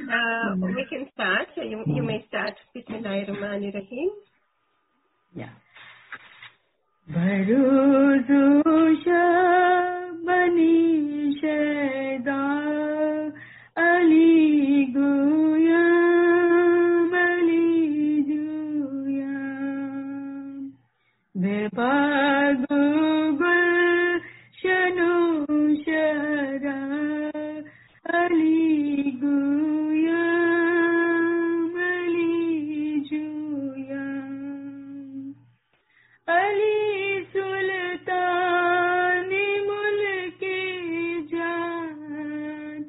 We can start. You may start. Bismillahirrahmanirrahim. Yeah. Baruzusha bani sheda Ali guyam Ali juyam Bebagugul shanu shara Ali guyam Ali juyam Ali Sultan mulki jaan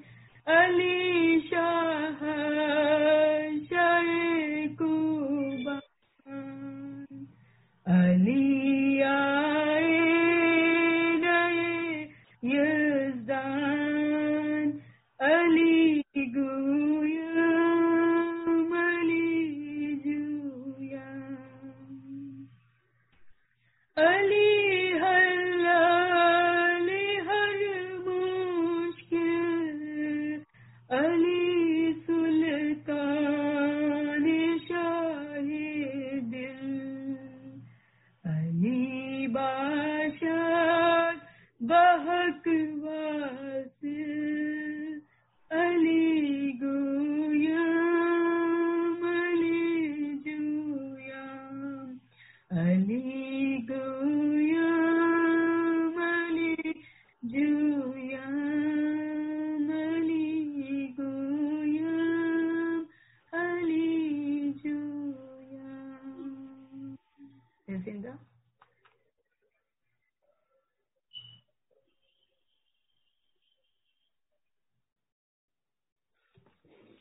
Ali Shah Kuban Ali aaye naye yazdan Ali guyam Ali juyam Ali halali har mushkil Ali Sultan shahidil Ali Bashar bahak wasil Ali guyam Ali juyam Ali guyam Ali juyam Ali guyam Ali juyam. Jacinda?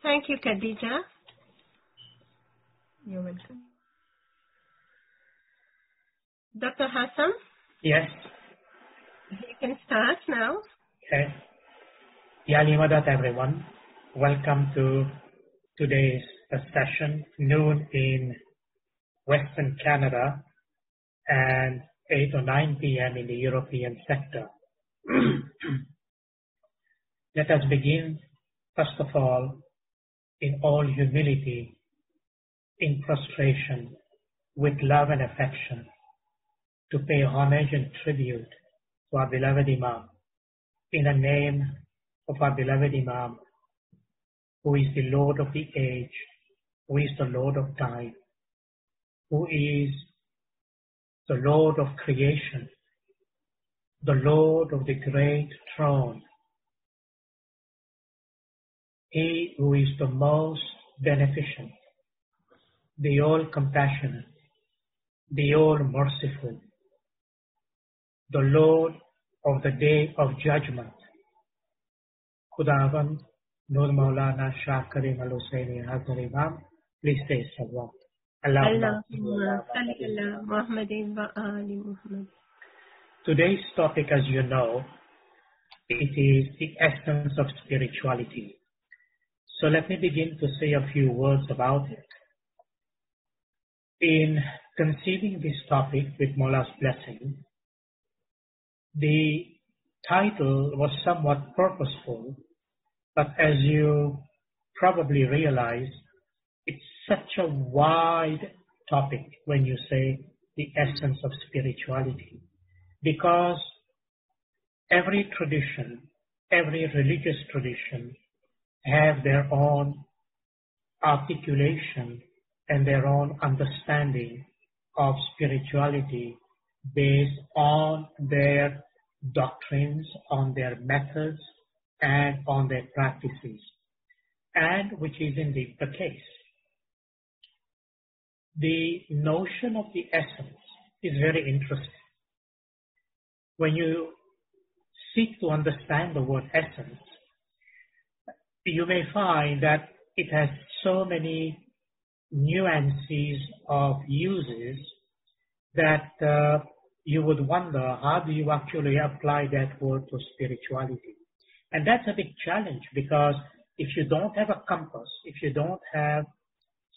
Thank you, Khadija. You're welcome. Dr. Hassam, Yes. you can start now. Okay. Yalimadat, everyone. Welcome to today's session, noon in Western Canada and 8 or 9 p.m. in the European sector. Let us begin, first of all, in all humility, in prostration, with love and affection, to pay homage and tribute to our beloved Imam, in the name of our beloved Imam, who is the Lord of the age, who is the Lord of time, who is the Lord of creation, the Lord of the great throne, He who is the most beneficent, the all-compassionate, the all-merciful, the Lord of the Day of Judgment. Khudawand Nur Maulana Shah Karim Al Hussaini Hazar Imam, please say salawat. Allahumma salli ala Muhammadin wa ali Muhammad. Today's topic, as you know, it is the essence of spirituality. So let me begin to say a few words about it. In conceiving this topic with Maula's blessing, the title was somewhat purposeful, but as you probably realize, it's such a wide topic when you say the essence of spirituality, because every tradition, every religious tradition have their own articulation and their own understanding of spirituality based on their doctrines, on their methods, and on their practices, and which is indeed the case. The notion of the essence is very interesting. When you seek to understand the word essence, you may find that it has so many nuances of uses that you would wonder, how do you actually apply that word to spirituality? And that's a big challenge, because if you don't have a compass, if you don't have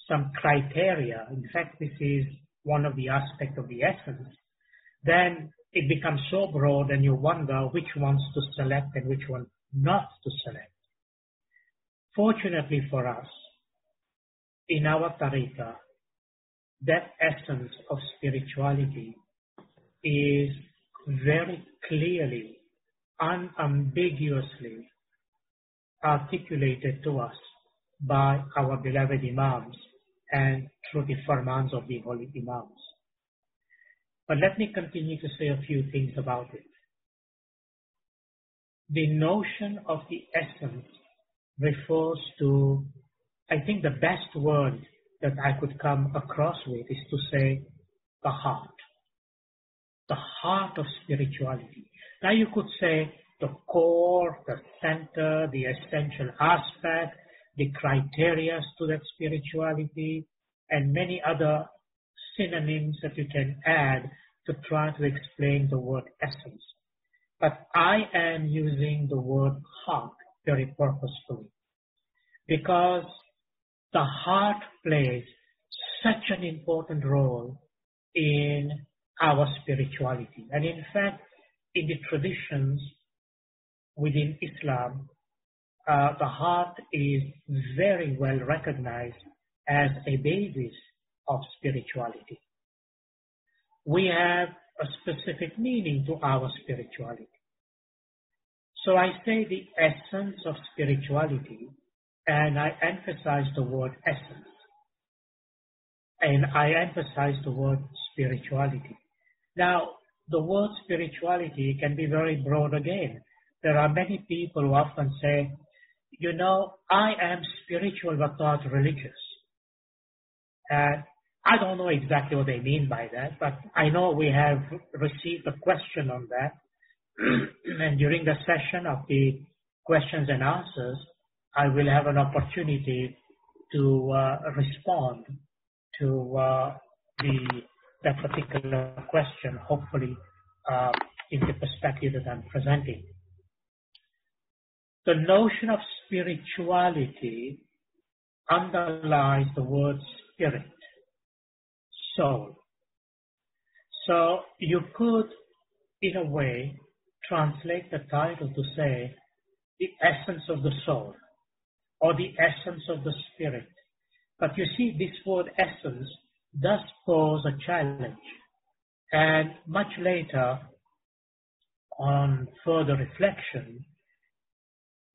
some criteria, in fact, this is one of the aspects of the essence, then it becomes so broad and you wonder which ones to select and which one not to select. Fortunately for us, in our tariqah, that essence of spirituality is very clearly, unambiguously articulated to us by our beloved Imams and through the farmans of the holy Imams. But let me continue to say a few things about it. The notion of the essence refers to, I think the best word that I could come across with is to say the heart of spirituality. Now you could say the core, the center, the essential aspect, the criteria to that spirituality, and many other synonyms that you can add to try to explain the word essence. But I am using the word heart very purposefully because the heart plays such an important role in our spirituality. And in fact, in the traditions within Islam, the heart is very well recognized as a basis of spirituality. We have a specific meaning to our spirituality. So I say the essence of spirituality, and I emphasize the word essence. And I emphasize the word spirituality. Now, the word spirituality can be very broad again. There are many people who often say, you know, I am spiritual but not religious. And I don't know exactly what they mean by that, but I know we have received a question on that. And during the session of the questions and answers, I will have an opportunity to respond to that particular question, hopefully in the perspective that I'm presenting. The notion of spirituality underlies the word spirit, soul. So you could, in a way, translate the title to say the essence of the soul or the essence of the spirit. But you see, this word essence does pose a challenge. And much later, on further reflection,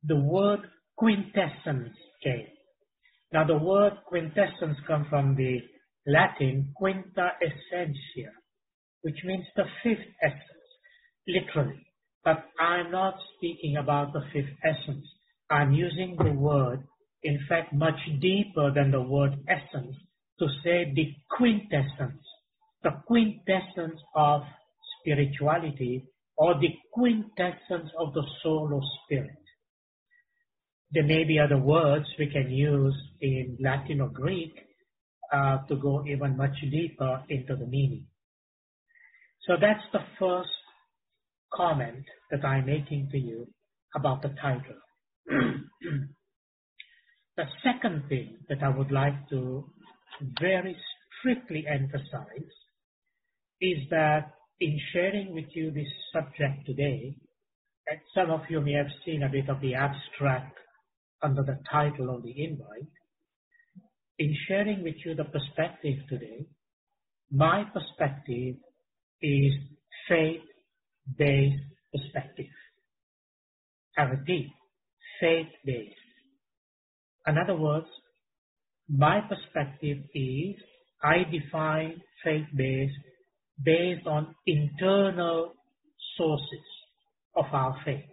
the word quintessence came. Now the word quintessence comes from the Latin quinta essentia, which means the fifth essence, literally. But I'm not speaking about the fifth essence. I'm using the word, in fact, much deeper than the word essence, to say the quintessence of spirituality, or the quintessence of the soul or spirit. There may be other words we can use in Latin or Greek to go even much deeper into the meaning. So that's the first comment that I'm making to you about the title. The second thing that I would like to very strictly emphasize is that in sharing with you this subject today, and some of you may have seen a bit of the abstract under the title of the invite, in sharing with you the perspective today, my perspective is faith-based perspective. I repeat, faith-based. In other words, my perspective is I define faith-based based on internal sources of our faith,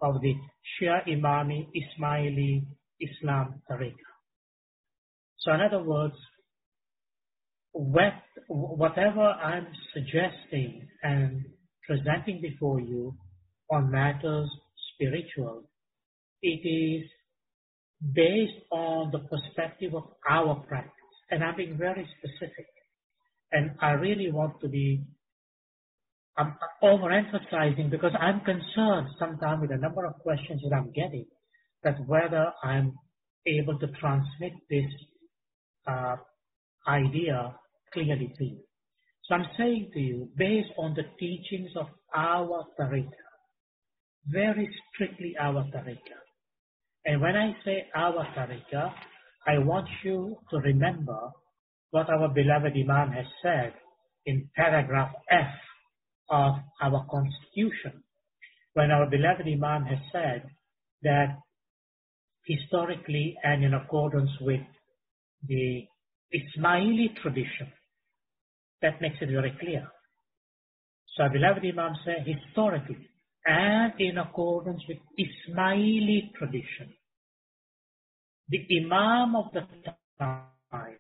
of the Shia Imami Ismaili Islam Tariqah. So in other words, whatever I'm suggesting and presenting before you on matters spiritual, it is based on the perspective of our practice. And I'm being very specific. And I really want to be overemphasizing because I'm concerned sometimes with the number of questions that I'm getting, that whether I'm able to transmit this idea clearly to you. So I'm saying to you, based on the teachings of our tariqah, very strictly our tariqah, And when I say our tariqah, I want you to remember what our beloved Imam has said in paragraph F of our constitution, when our beloved Imam has said that historically and in accordance with the Ismaili tradition, that makes it very clear. So our beloved Imam said historically and in accordance with Ismaili tradition, the Imam of the time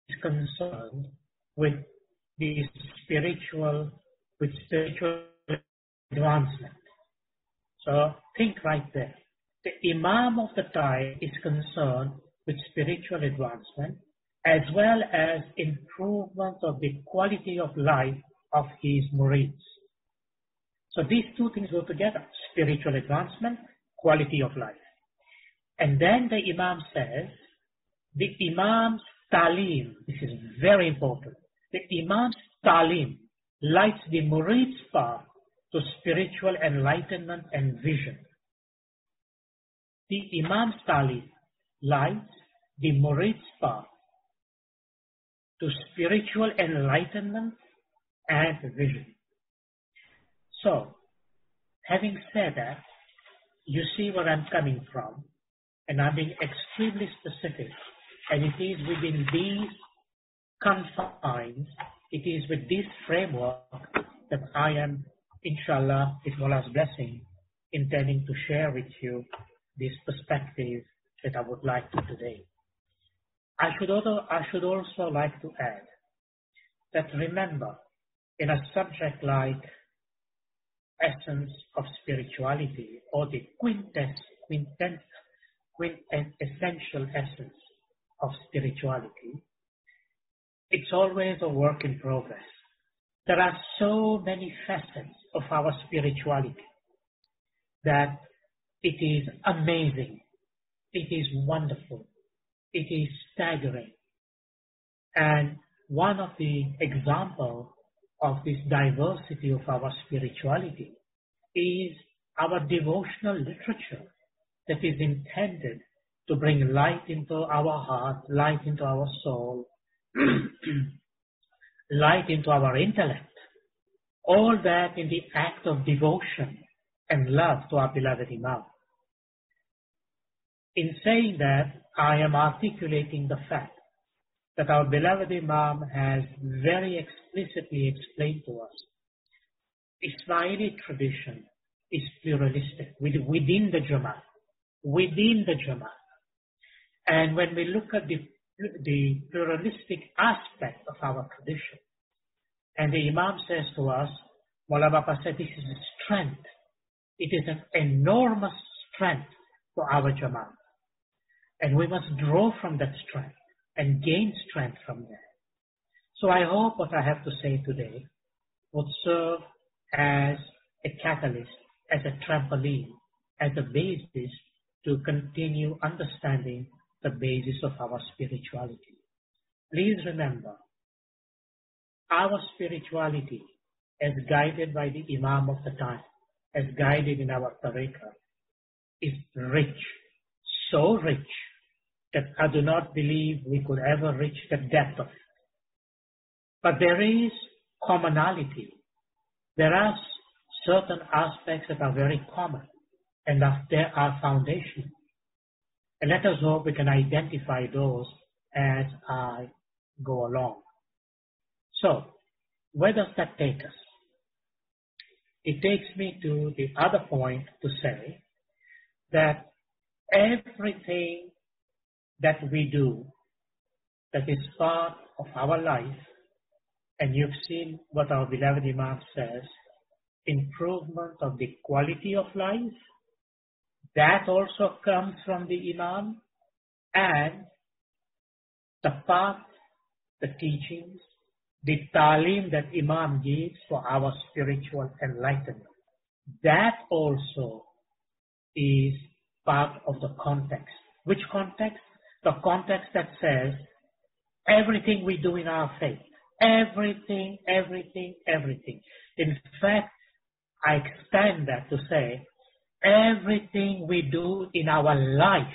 is concerned with the spiritual advancement. So think right there. The Imam of the time is concerned with spiritual advancement as well as improvement of the quality of life of his murids. So these two things go together, spiritual advancement, quality of life. And then the Imam says, the Imam's talim, this is very important, the Imam's talim lights the murid's path to spiritual enlightenment and vision. The Imam's talim lights the murid's path to spiritual enlightenment and vision. So, having said that, you see where I'm coming from, and I'm being extremely specific, and it is within these confines, it is with this framework that I am, inshallah, with Mullah's blessing, intending to share with you this perspective that I would like to today. I should also like to add that remember, in a subject like essence of spirituality or the quintessential essence of spirituality, it's always a work in progress. There are so many facets of our spirituality that it is amazing, it is wonderful, it is staggering. And one of the examples of this diversity of our spirituality is our devotional literature that is intended to bring light into our heart, light into our soul, light into our intellect. All that in the act of devotion and love to our beloved Imam. In saying that, I am articulating the fact that our beloved Imam has very explicitly explained to us Ismaili tradition is pluralistic within the Jamaat. Within the Jamaat. And when we look at the pluralistic aspect of our tradition, and the Imam says to us, Mullah Bapa said this is a strength. It is an enormous strength for our Jamaat. And we must draw from that strength and gain strength from there. So I hope what I have to say today would serve as a catalyst, as a trampoline, as a basis to continue understanding the basis of our spirituality. Please remember, our spirituality, as guided by the Imam of the time, as guided in our tariqah, is rich, so rich that I do not believe we could ever reach the depth of it. But there is commonality. There are certain aspects that are very common and that there are foundational. And let us hope we can identify those as I go along. So, where does that take us? It takes me to the other point to say that everything that we do that is part of our life, and you've seen what our beloved Imam says, improvement of the quality of life, that also comes from the Imam, and the path, the teachings, the talim that Imam gives for our spiritual enlightenment. That also is part of the context. Which context? The context that says everything we do in our faith. Everything. In fact, I extend that to say everything we do in our life,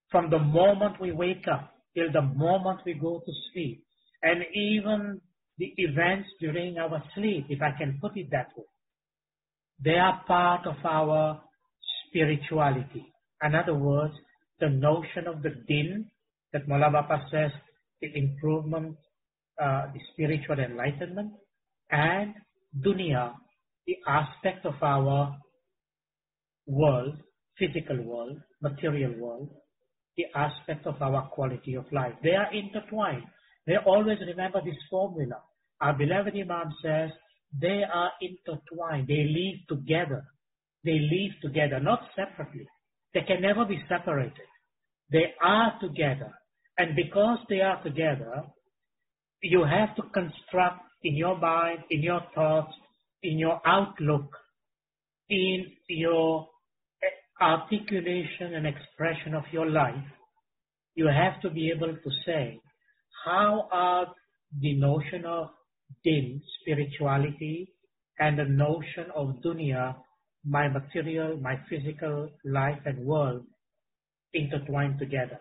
from the moment we wake up till the moment we go to sleep, and even the events during our sleep, if I can put it that way, they are part of our spirituality. In other words, the notion of the din that Mullah Bapa says, the improvement, the spiritual enlightenment, and dunya, the aspect of our world, physical world, material world, the aspect of our quality of life. They are intertwined. They always remember this formula. Our beloved Imam says they are intertwined. They live together. They live together, not separately. They can never be separated. They are together. And because they are together, you have to construct in your mind, in your thoughts, in your outlook, in your articulation and expression of your life, you have to be able to say, how are the notion of din, spirituality, and the notion of dunya, my material, my physical life and world, intertwined together.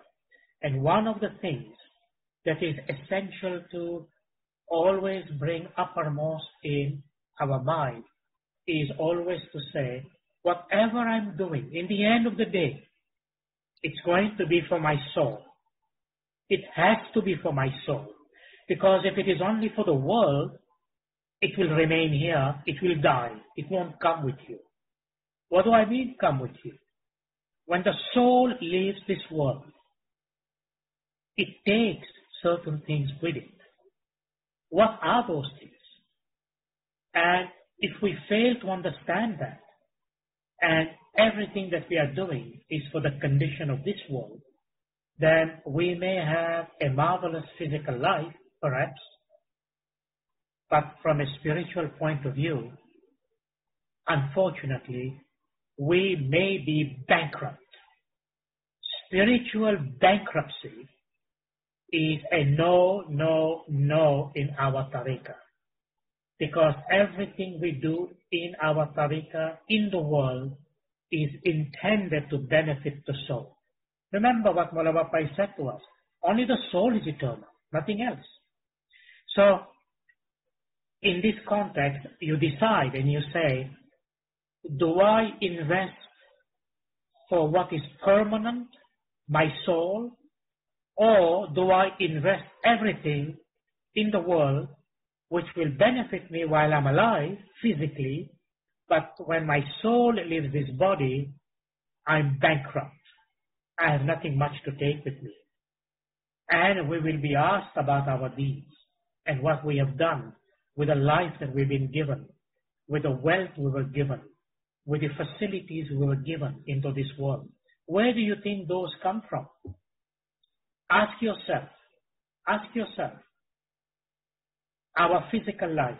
And one of the things that is essential to always bring uppermost in our mind is always to say, whatever I'm doing, in the end of the day, it's going to be for my soul. It has to be for my soul. Because if it is only for the world, it will remain here, it will die, it won't come with you. What do I mean, come with you? When the soul leaves this world, it takes certain things with it. What are those things? And if we fail to understand that, and everything that we are doing is for the condition of this world, then we may have a marvelous physical life, perhaps, but from a spiritual point of view, unfortunately, we may be bankrupt. Spiritual bankruptcy is a no, no, no in our tariqah. Because everything we do in our tariqah, in the world, is intended to benefit the soul. Remember what Mullah Bapa said to us. Only the soul is eternal, nothing else. So, in this context, you decide and you say, do I invest for what is permanent, my soul, or do I invest everything in the world which will benefit me while I'm alive, physically, but when my soul leaves this body, I'm bankrupt. I have nothing much to take with me. And we will be asked about our deeds and what we have done with the life that we've been given, with the wealth we were given, with the facilities we were given into this world. Where do you think those come from? Ask yourself, our physical life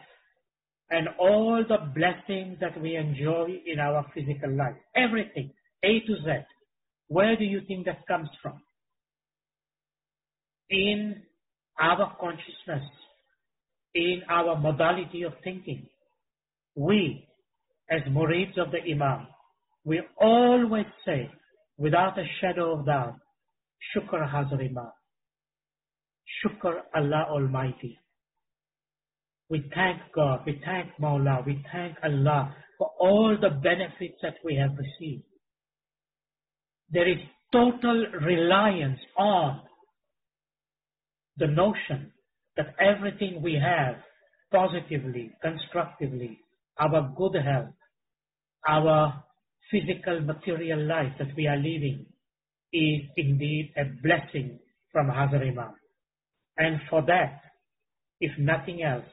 and all the blessings that we enjoy in our physical life, everything, A to Z, where do you think that comes from? In our consciousness, in our modality of thinking. We, as murids of the Imam, we always say, without a shadow of doubt, Shukr Hazar Imam. Shukr Allah Almighty. We thank God, we thank Mawla, we thank Allah for all the benefits that we have received. There is total reliance on the notion that everything we have, positively, constructively, our good health, our physical material life that we are living, is indeed a blessing from Hazar Imam. And for that, if nothing else,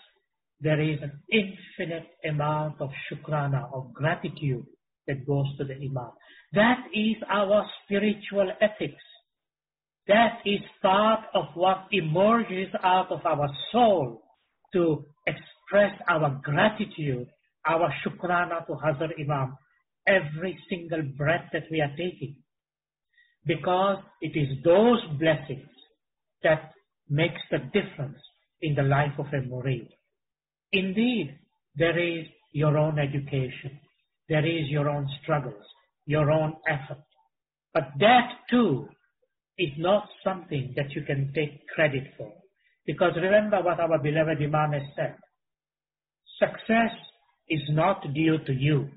there is an infinite amount of shukrana, of gratitude that goes to the Imam. That is our spiritual ethics. That is part of what emerges out of our soul to express our gratitude, our shukrana to Hazar Imam, every single breath that we are taking. Because it is those blessings that makes the difference in the life of a murid. Indeed, there is your own education. There is your own struggles. your own effort. But that too is not something that you can take credit for. Because remember what our beloved Imam has said. Success is not due to you.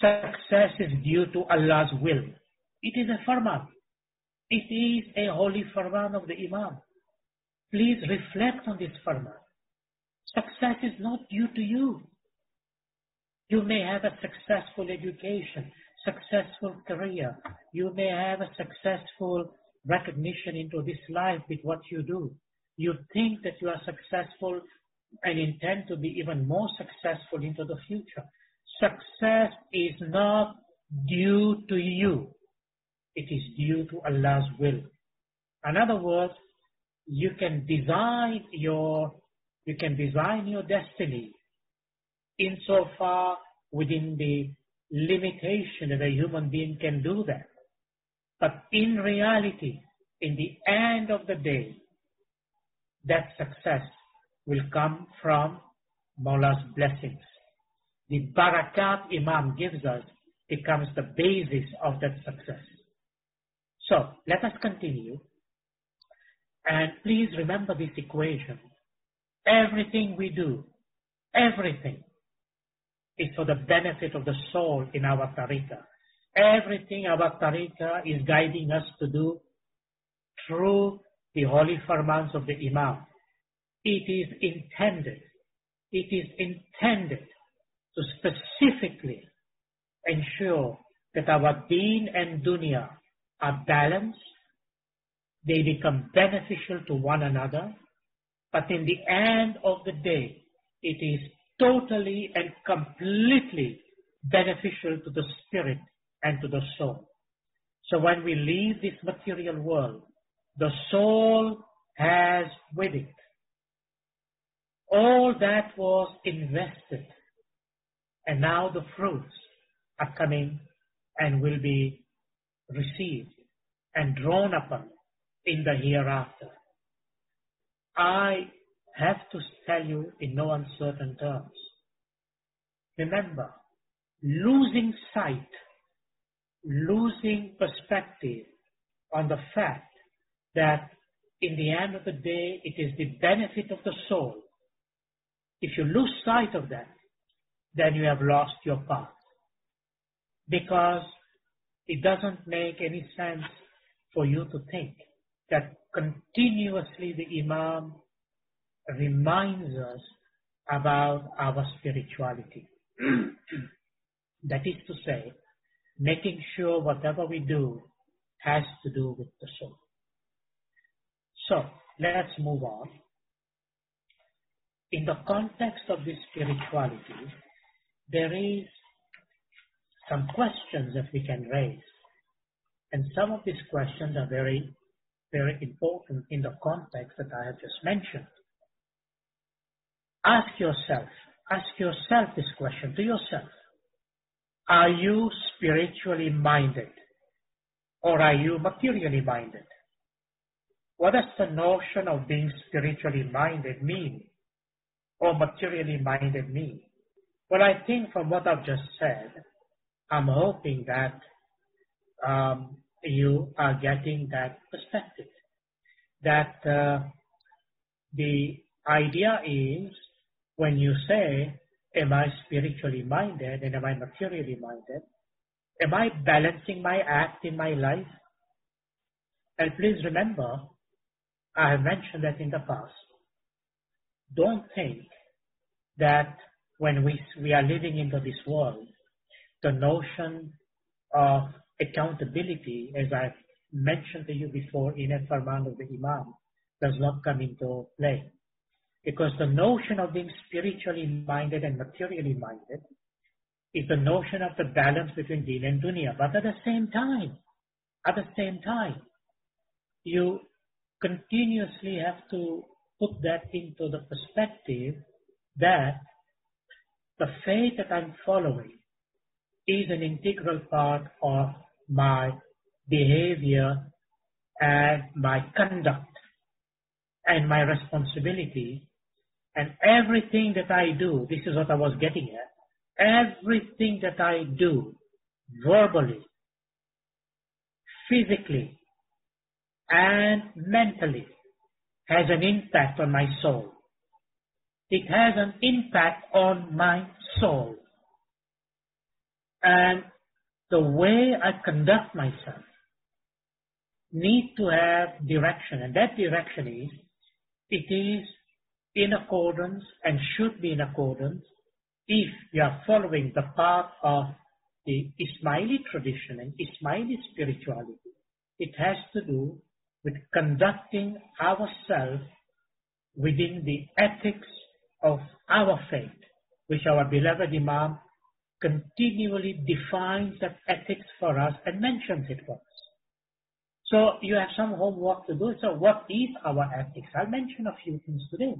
Success is due to Allah's will. It is a farman. It is a holy farman of the Imam. Please reflect on this farman. Success is not due to you. You may have a successful education, successful career. You may have a successful recognition into this life with what you do. You think that you are successful and intend to be even more successful into the future. Success is not due to you. It is due to Allah's will. In other words, you can design your destiny insofar within the limitation that a human being can do that. But in reality, in the end of the day, that success will come from Mawla's blessings. The barakat Imam gives us becomes the basis of that success. So, let us continue. And please remember this equation. Everything we do, everything is for the benefit of the soul in our tariqah. Everything our tariqah is guiding us to do through the holy farmans of the Imam. It is intended to specifically ensure that our deen and dunya are balanced, they become beneficial to one another, but in the end of the day, it is totally and completely beneficial to the spirit and to the soul. So when we leave this material world, the soul has with it all that was invested, and now the fruits are coming and will be received and drawn upon in the hereafter. I have to tell you in no uncertain terms. Remember, losing sight, losing perspective on the fact that in the end of the day, it is the benefit of the soul. If you lose sight of that, then you have lost your path. Because it doesn't make any sense for you to think that continuously the Imam reminds us about our spirituality. That is to say, making sure whatever we do has to do with the soul. So, let's move on. In the context of this spirituality, there is some questions that we can raise. And some of these questions are very, very important in the context that I have just mentioned. Ask yourself this question to yourself. Are you spiritually minded or are you materially minded? What does the notion of being spiritually minded mean or materially minded mean? Well, I think from what I've just said, I'm hoping that you are getting that perspective. That the idea is, when you say, am I spiritually minded and am I materially minded? Am I balancing my act in my life? And please remember, I have mentioned that in the past. Don't think that when we are living into this world, the notion of accountability, as I've mentioned to you before in a farman of the Imam, does not come into play. Because the notion of being spiritually minded and materially minded is the notion of the balance between deen and dunya. But at the same time, you continuously have to put that into the perspective that the faith that I'm following is an integral part of my behavior and my conduct and my responsibility. And everything that I do, this is what I was getting at, everything that I do verbally, physically, and mentally has an impact on my soul. It has an impact on my soul. And the way I conduct myself needs to have direction. And that direction is, it is in accordance and should be in accordance if you are following the path of the Ismaili tradition and Ismaili spirituality. It has to do with conducting ourselves within the ethics of our faith, which our beloved Imam continually defines that ethics for us and mentions it for us. So you have some homework to do. So what is our ethics? I'll mention a few things today.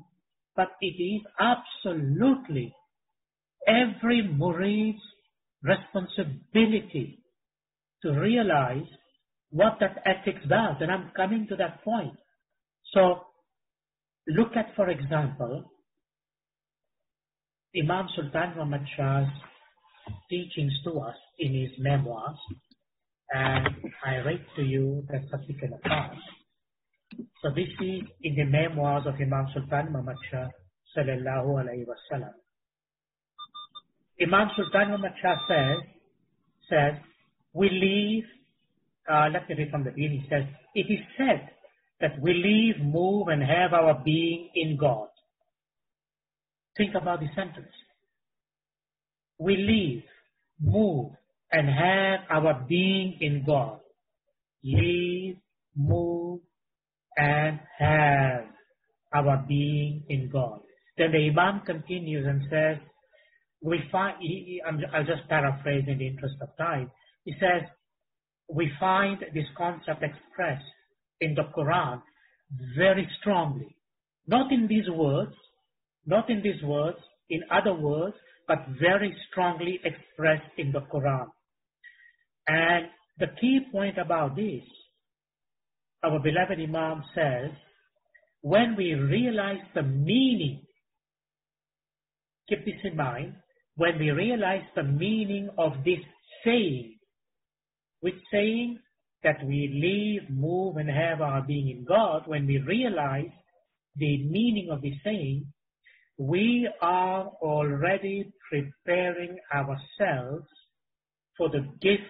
But it is absolutely every murid's responsibility to realize what that ethics does. And I'm coming to that point. So look at, for example, Imam Sultan Muhammad Shah's teachings to us in his memoirs. And I read to you that particular part. So this is in the memoirs of Imam Sultan Muhammad Shah sallallahu alayhi wa sallam. Imam Sultan Muhammad Shah says, we live, let me read from the beginning. He says, it is said that we live, move, and have our being in God. Think about the sentence. We live, move, and have our being in God. Live, move, and have our being in God. Then the Imam continues and says, we find, I'll just paraphrase in the interest of time. He says, we find this concept expressed in the Quran very strongly. Not in these words, in other words, but very strongly expressed in the Quran. And the key point about this, our beloved Imam says, when we realize the meaning, keep this in mind, when we realize the meaning of this saying, which saying that we live, move, and have our being in God, when we realize the meaning of this saying, we are already preparing ourselves for the gift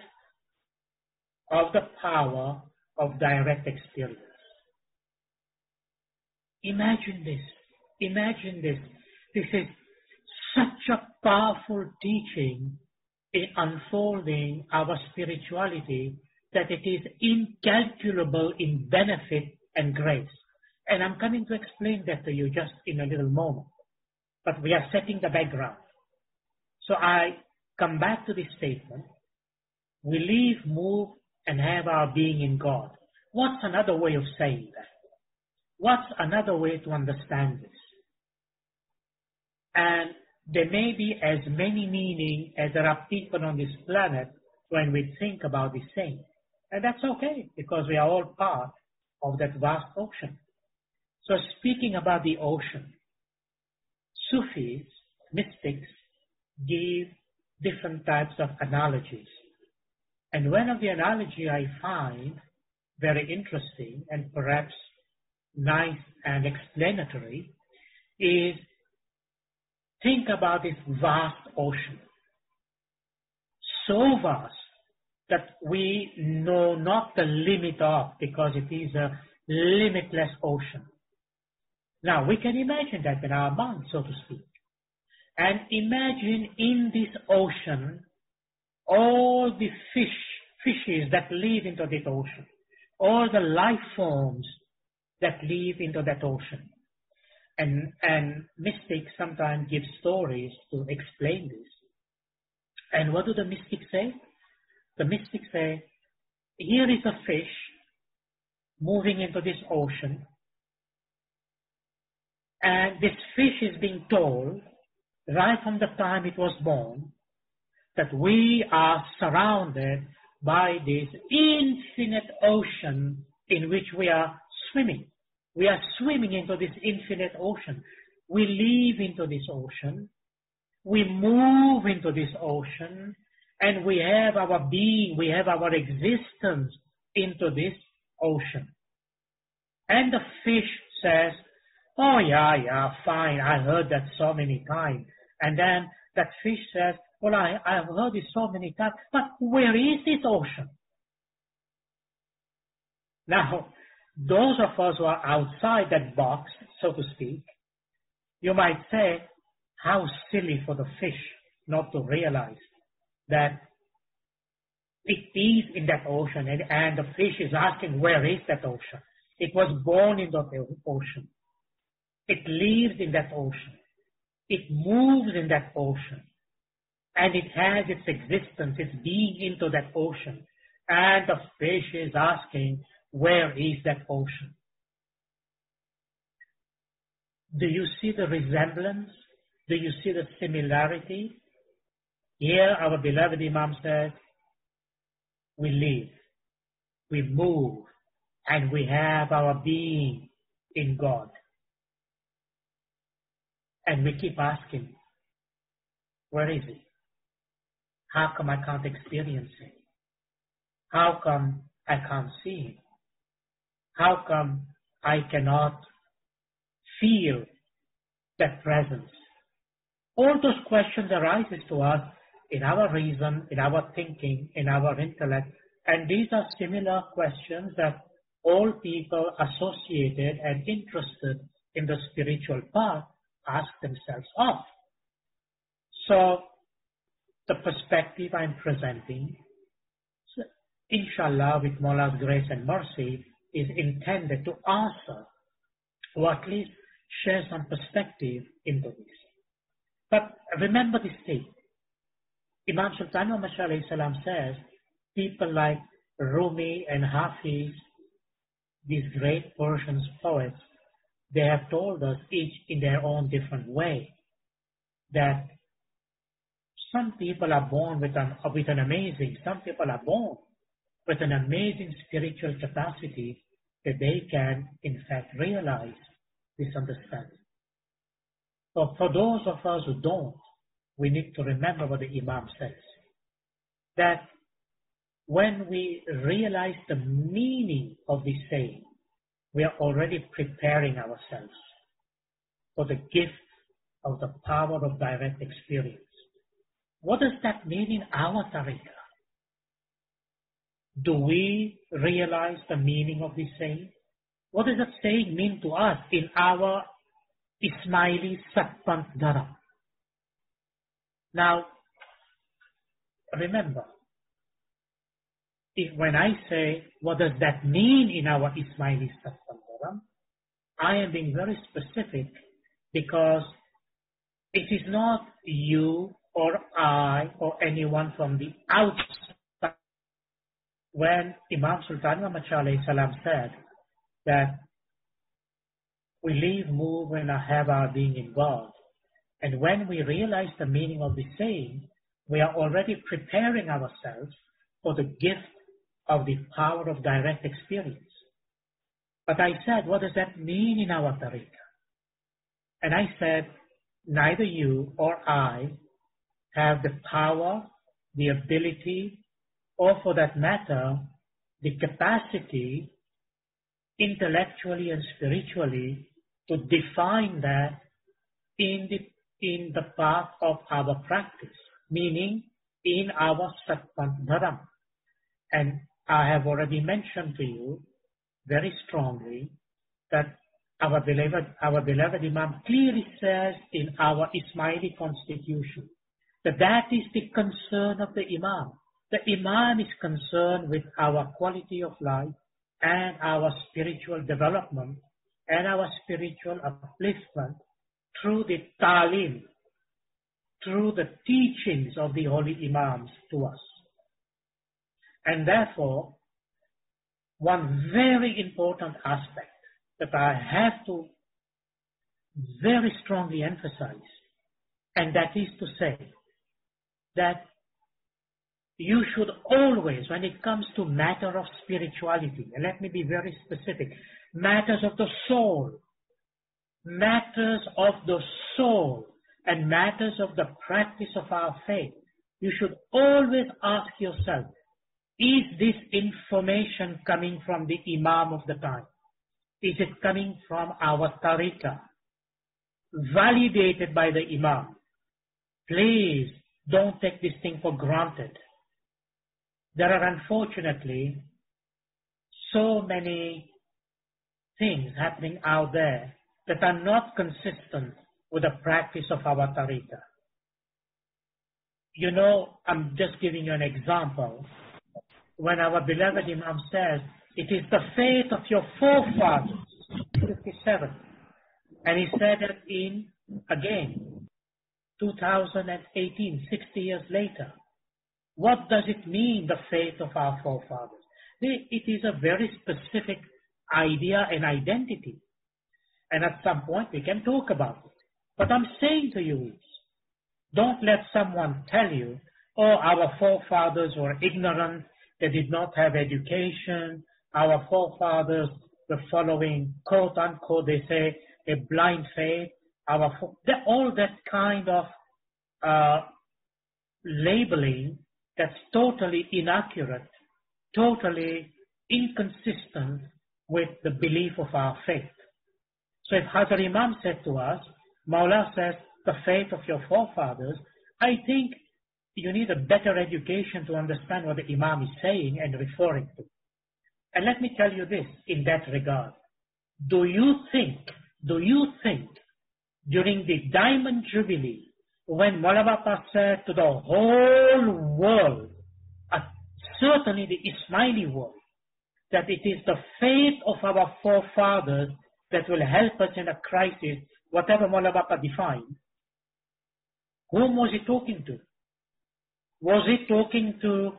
of the power of direct experience. Imagine this. Imagine this. This is such a powerful teaching in unfolding our spirituality that it is incalculable in benefit and grace. And I'm coming to explain that to you just in a little moment. But we are setting the background. So I come back to this statement. We live, move, and have our being in God. What's another way of saying that? What's another way to understand this? And there may be as many meanings as there are people on this planet when we think about this saying. And that's okay, because we are all part of that vast ocean. So speaking about the ocean, Sufis, mystics, give different types of analogies. And one of the analogy I find very interesting and perhaps nice and explanatory is, think about this vast ocean. So vast that we know not the limit of, because it is a limitless ocean. Now we can imagine that in our mind, so to speak. And imagine in this ocean all the fishes that live into that ocean, all the life forms that live into that ocean. And mystics sometimes give stories to explain this. And what do the mystics say? The mystics say, here is a fish moving into this ocean, and this fish is being told, right from the time it was born, that we are surrounded by this infinite ocean in which we are swimming. We are swimming into this infinite ocean. We live into this ocean. We move into this ocean. And we have our being, we have our existence into this ocean. And the fish says, oh yeah, fine, I heard that so many times. And then that fish says, well, I've heard it so many times, but where is this ocean? Now, those of us who are outside that box, so to speak, you might say, how silly for the fish not to realize that it is in that ocean, and the fish is asking, where is that ocean? It was born in that ocean. It lives in that ocean. It moves in that ocean. And it has its existence, its being into that ocean. And the fish is asking, where is that ocean? Do you see the resemblance? Do you see the similarity? Here our beloved Imam says, we live, we move, and we have our being in God. And we keep asking, where is it? How come I can't experience it? How come I can't see it? How come I cannot feel that presence? All those questions arises to us in our reason, in our thinking, in our intellect. And these are similar questions that all people associated and interested in the spiritual path ask themselves of. So, the perspective I'm presenting, inshallah, with Mawla's grace and mercy, is intended to answer, or at least share some perspective into this. But remember this thing. Imam Sultan Muhammad says, people like Rumi and Hafiz, these great Persian poets, they have told us each in their own different way that some people are born some people are born with an amazing spiritual capacity that they can, in fact, realize this understanding. So for those of us who don't, we need to remember what the Imam says, that when we realize the meaning of this saying, we are already preparing ourselves for the gift of the power of direct experience. What does that mean in our tariqah? Do we realize the meaning of this saying? What does that saying mean to us in our Ismaili Satpant Dharam? Now, remember, when I say, what does that mean in our Ismaili Satpant Dharam, I am being very specific because it is not you or I or anyone from the outside. When Imam Sultan Muhammad said that we live, move, and have our being in God, and when we realize the meaning of this saying, we are already preparing ourselves for the gift of the power of direct experience. But I said, what does that mean in our tariqah? And I said, neither you or I have the power, the ability, or for that matter, the capacity, intellectually and spiritually, to define that in the path of our practice, meaning in our Satpant Dharam. And I have already mentioned to you very strongly that our beloved Imam clearly says in our Ismaili constitution that that is the concern of the Imam. The Imam is concerned with our quality of life and our spiritual development and our spiritual upliftment through the talim, through the teachings of the holy Imams to us. And therefore, one very important aspect that I have to very strongly emphasize, and that is to say that you should always, when it comes to matter of spirituality, and let me be very specific, matters of the soul, and matters of the practice of our faith, you should always ask yourself, is this information coming from the Imam of the time? Is it coming from our tariqah, validated by the Imam? Please don't take this thing for granted. There are unfortunately so many things happening out there that are not consistent with the practice of our tariqah. You know, I'm just giving you an example. When our beloved Imam says, it is the faith of your forefathers, 57. And he said it in, again, 2018, 60 years later. What does it mean, the faith of our forefathers? It is a very specific idea and identity. And at some point we can talk about it. What I'm saying to you is, don't let someone tell you, oh, our forefathers were ignorant, they did not have education, our forefathers were following, quote unquote, they say, a blind faith. All that kind of labeling that's totally inaccurate, totally inconsistent with the belief of our faith. So if Hazrat Imam said to us, Mawla says, the faith of your forefathers, I think you need a better education to understand what the Imam is saying and referring to. And let me tell you this in that regard. Do you think during the Diamond Jubilee, when Mawla Bapa said to the whole world, certainly the Ismaili world, that it is the faith of our forefathers that will help us in a crisis, whatever Mawla Bapa defined, whom was he talking to? Was he talking to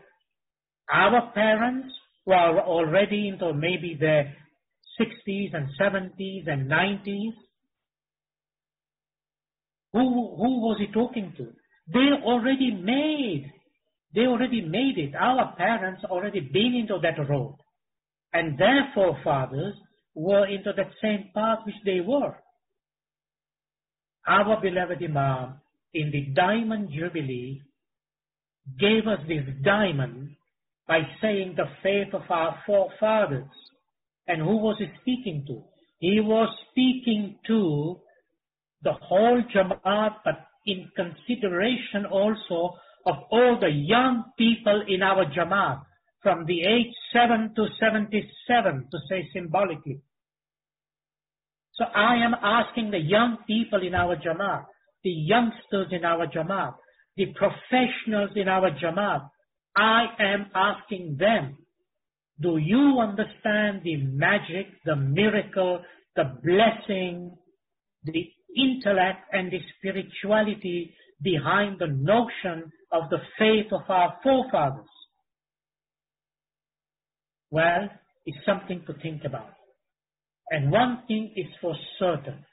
our parents who are already into maybe their 60s and 70s and 90s? Who was he talking to? They already made it. Our parents already been into that road. And their forefathers were into that same path which they were. Our beloved Imam, in the Diamond Jubilee, gave us this diamond by saying the faith of our forefathers. And who was he speaking to? He was speaking to the whole Jamaat, but in consideration also of all the young people in our Jamaat, from the age 7 to 77, to say symbolically. So I am asking the young people in our Jamaat, the youngsters in our Jamaat, the professionals in our Jamaat, I am asking them, do you understand the magic, the miracle, the blessing, the intellect and the spirituality behind the notion of the faith of our forefathers? Well, it's something to think about. And one thing is for certain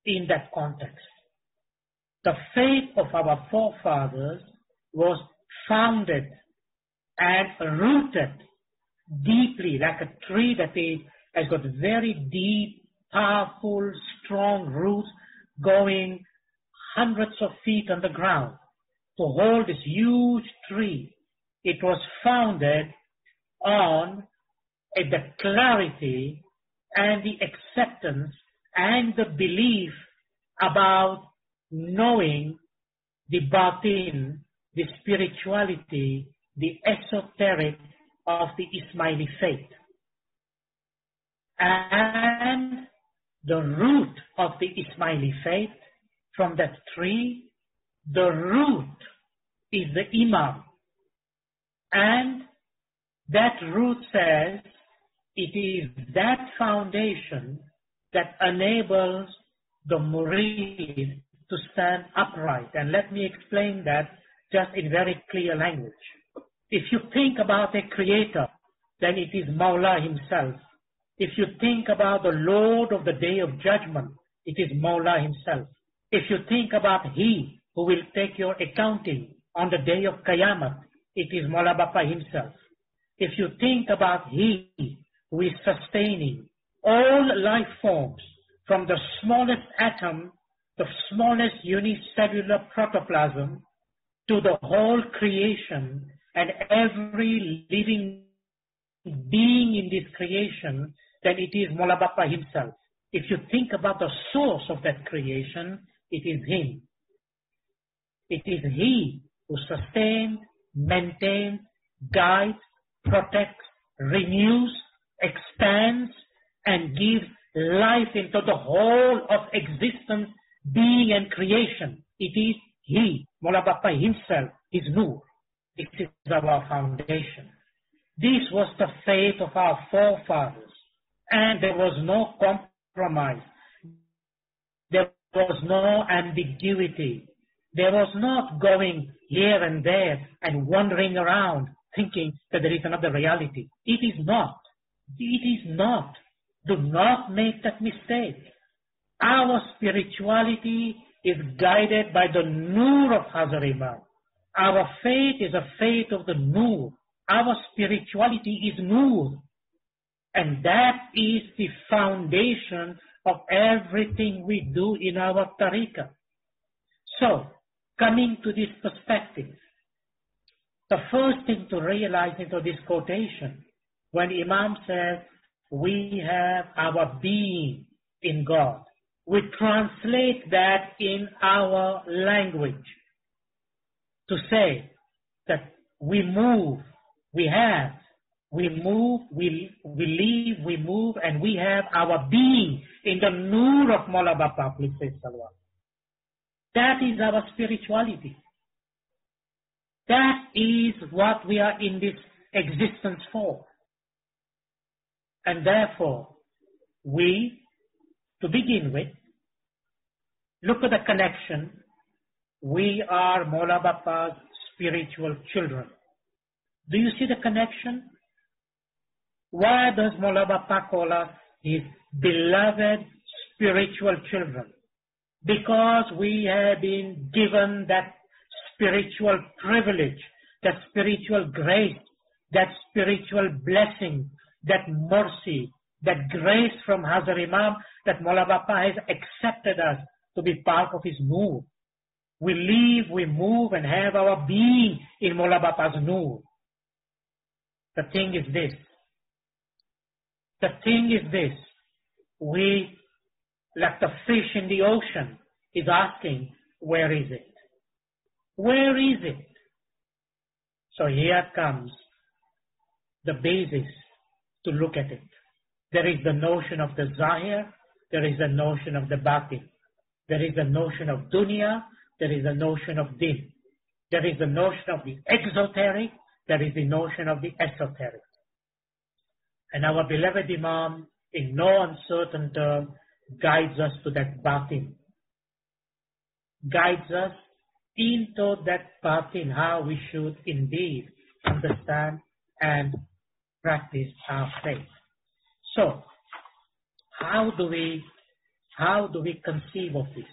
in that context. The faith of our forefathers was founded and rooted deeply, like a tree that has got very deep, powerful, strong roots going hundreds of feet on the ground to hold this huge tree. It was founded on the clarity and the acceptance and the belief about knowing the batin, the spirituality, the esoteric of the Ismaili faith. And the root of the Ismaili faith from that tree, the root is the Imam. And that root says it is that foundation that enables the murid to stand upright. And let me explain that just in very clear language. If you think about a creator, then it is Mawla himself. If you think about the Lord of the Day of Judgment, it is Mawla himself. If you think about He who will take your accounting on the Day of Qiyamah, it is Mawla Bapa himself. If you think about He who is sustaining all life forms from the smallest atom, the smallest unicellular protoplasm, to the whole creation and every living being in this creation, then it is Mola Bapa himself. If you think about the source of that creation, it is him. It is he who sustains, maintains, guides, protects, renews, expands, and gives life into the whole of existence, being and creation. It is he, Mola Bapa himself, is Nur. This is our foundation. This was the faith of our forefathers, and there was no compromise. There was no ambiguity. There was not going here and there and wandering around thinking that there is another reality. It is not. It is not. Do not make that mistake. Our spirituality is guided by the Nur of Hazar Imam. Our faith is a faith of the Nur. Our spirituality is Nur. And that is the foundation of everything we do in our tariqah. So, coming to this perspective, the first thing to realize into this quotation, when Imam says, we have our being in God, we translate that in our language to say that we move, we have, we move, we live, we move, and we have our being in the Nur of Mola Bapa, please say Salawat. That is our spirituality. That is what we are in this existence for. And therefore, we, to begin with, look at the connection. We are Mola Bapa's spiritual children. Do you see the connection? Why does Mola Bapa call us his beloved spiritual children? Because we have been given that spiritual privilege, that spiritual grace, that spiritual blessing, that mercy, that grace from Hazar Imam, that Mola Bapa has accepted us to be part of his Nur. We live, we move, and have our being in Mola Bapa's Nur. The thing is this. The thing is this. We, like the fish in the ocean, is asking, where is it? Where is it? So here comes the basis to look at it. There is the notion of the Zahir, there is the notion of the Batin. There is the notion of Dunya, there is the notion of Din. There is the notion of the exoteric, there is the notion of the esoteric. And our beloved Imam, in no uncertain term, guides us to that Batin. Guides us into that Batin, how we should indeed understand and practice our faith. So, how do we conceive of this?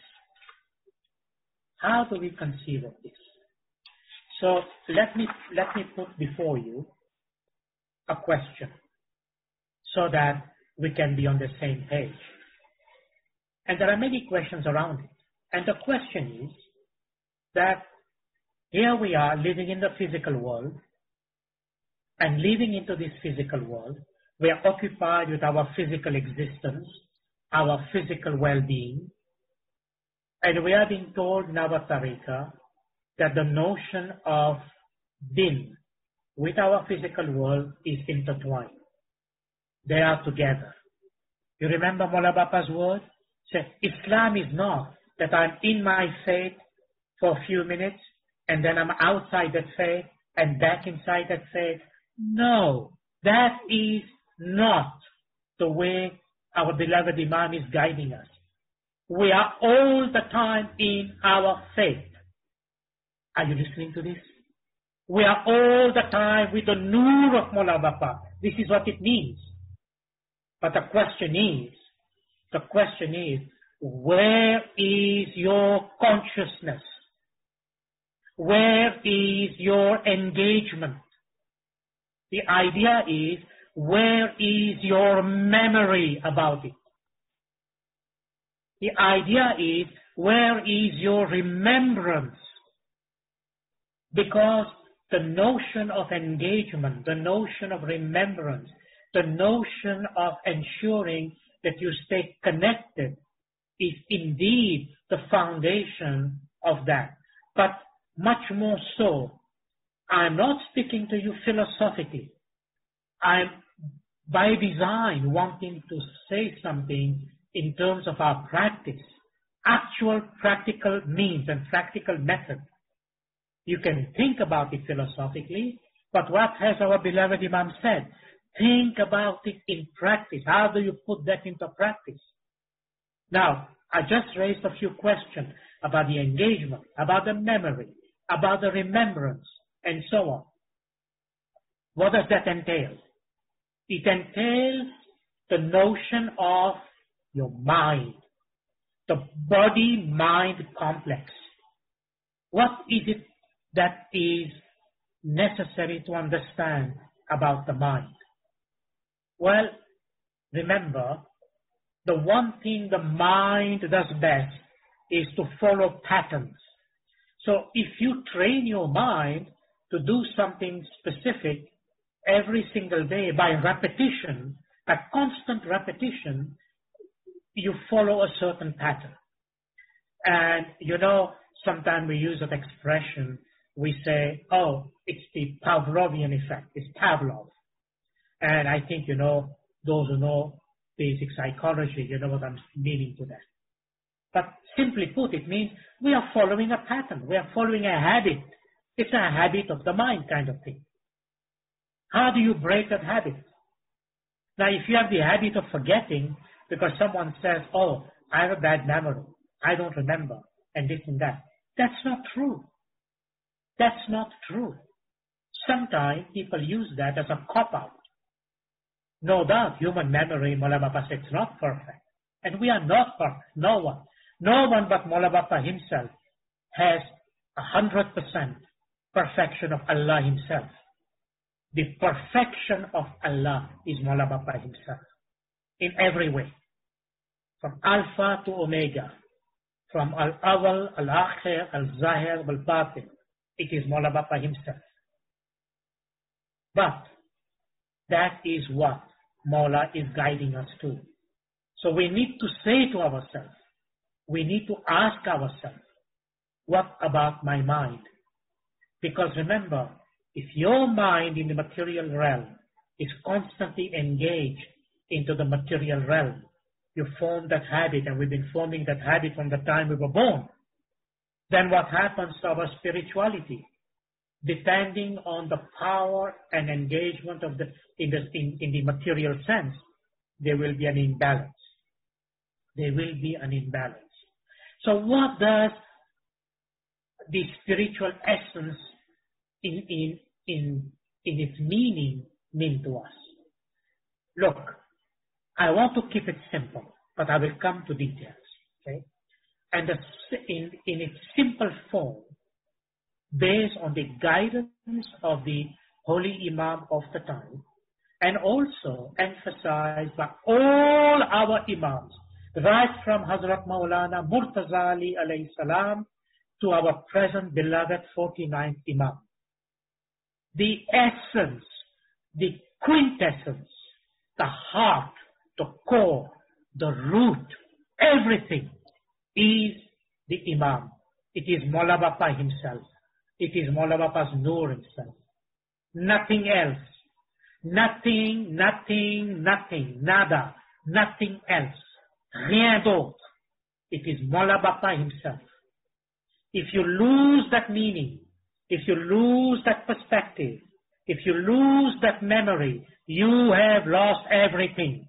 How do we conceive of this? So let me put before you a question so that we can be on the same page. And there are many questions around it. And the question is that here we are living in the physical world, and living into this physical world, we are occupied with our physical existence, our physical well-being, and we are being told in our tariqah that the notion of din with our physical world is intertwined. They are together. You remember Mola Bapa's word? Say, Islam is not that I'm in my faith for a few minutes and then I'm outside that faith and back inside that faith. No, that is not the way our beloved Imam is guiding us. We are all the time in our faith. Are you listening to this? We are all the time with the Nur of Mola Bapa. This is what it means. But the question is, where is your consciousness? Where is your engagement? The idea is, where is your memory about it? The idea is, where is your remembrance? Because the notion of engagement, the notion of remembrance, the notion of ensuring that you stay connected is indeed the foundation of that. But much more so, I'm not speaking to you philosophically. I'm by design wanting to say something in terms of our practice, actual practical means and practical method. You can think about it philosophically, but what has our beloved Imam said? Think about it in practice. How do you put that into practice? Now, I just raised a few questions about the engagement, about the memory, about the remembrance, and so on. What does that entail? It entails the notion of your mind, the body-mind complex. What is it that is necessary to understand about the mind? Well, remember, the one thing the mind does best is to follow patterns. So if you train your mind to do something specific every single day by repetition, a constant repetition, you follow a certain pattern. And you know, sometimes we use an expression, we say, oh, it's the Pavlovian effect, it's Pavlov. And I think, you know, those who know basic psychology, you know what I'm meaning to that. But simply put, it means we are following a pattern. We are following a habit. It's a habit of the mind kind of thing. How do you break that habit? Now, if you have the habit of forgetting because someone says, oh, I have a bad memory, I don't remember, and this and that, that's not true. That's not true. Sometimes people use that as a cop-out. No doubt, human memory, Mola Bapa says, it's not perfect. And we are not perfect. No one. No one but Mola Bapa himself has 100% perfection of Allah himself. The perfection of Allah is Mola Bapa himself. In every way. From Alpha to Omega. From Al-Awal, Al-Akhir, Al-Zahir, Al-Batin. It is Mola Bapa himself. But that is what Mola is guiding us to. So we need to say to ourselves, we need to ask ourselves, what about my mind? Because remember, if your mind in the material realm is constantly engaged into the material realm, you form that habit, and we've been forming that habit from the time we were born. Then what happens to our spirituality? Depending on the power and engagement of in the material sense, there will be an imbalance. There will be an imbalance. So what does the spiritual essence in its meaning mean to us? Look, I want to keep it simple, but I will come to details. Okay? And in its simple form, based on the guidance of the holy Imam of the time, and also emphasized by all our Imams, right from Hazrat Maulana Murtaza Ali alayhi salam to our present beloved 49th Imam. The essence, the quintessence, the heart, the core, the root, everything is the Imam. It is Mola Bapa himself. It is Mola Bapa's Noor himself. Nothing else. Nothing, nada, nothing else. Rien d'autre. It is Mola Bapa himself. If you lose that meaning, if you lose that perspective, if you lose that memory, you have lost everything.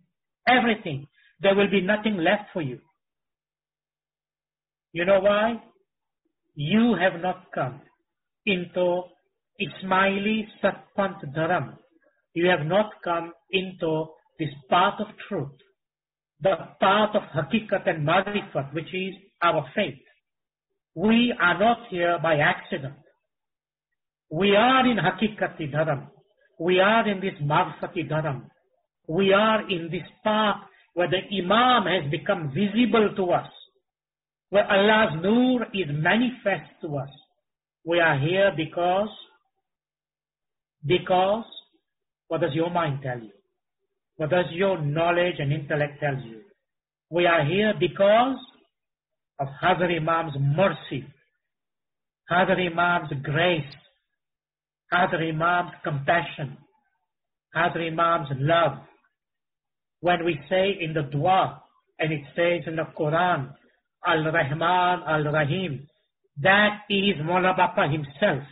Everything. There will be nothing left for you. You know why? You have not come into Ismaili Satpant Dharam. You have not come into this path of truth, the path of Hakikat and Marifat, which is our faith. We are not here by accident. We are in Hakikati Dharam. We are in this Marifati Dharam. We are in this path where the Imam has become visible to us, where Allah's Noor is manifest to us, We are here because, what does your mind tell you? What does your knowledge and intellect tell you? We are here because of Hazrat Imam's mercy, Hazrat Imam's grace, Hazrat Imam's compassion, Hazrat Imam's love. When we say in the dua, and it says in the Quran, Al-Rahman, Al-Rahim, that is Mawla Bapa himself.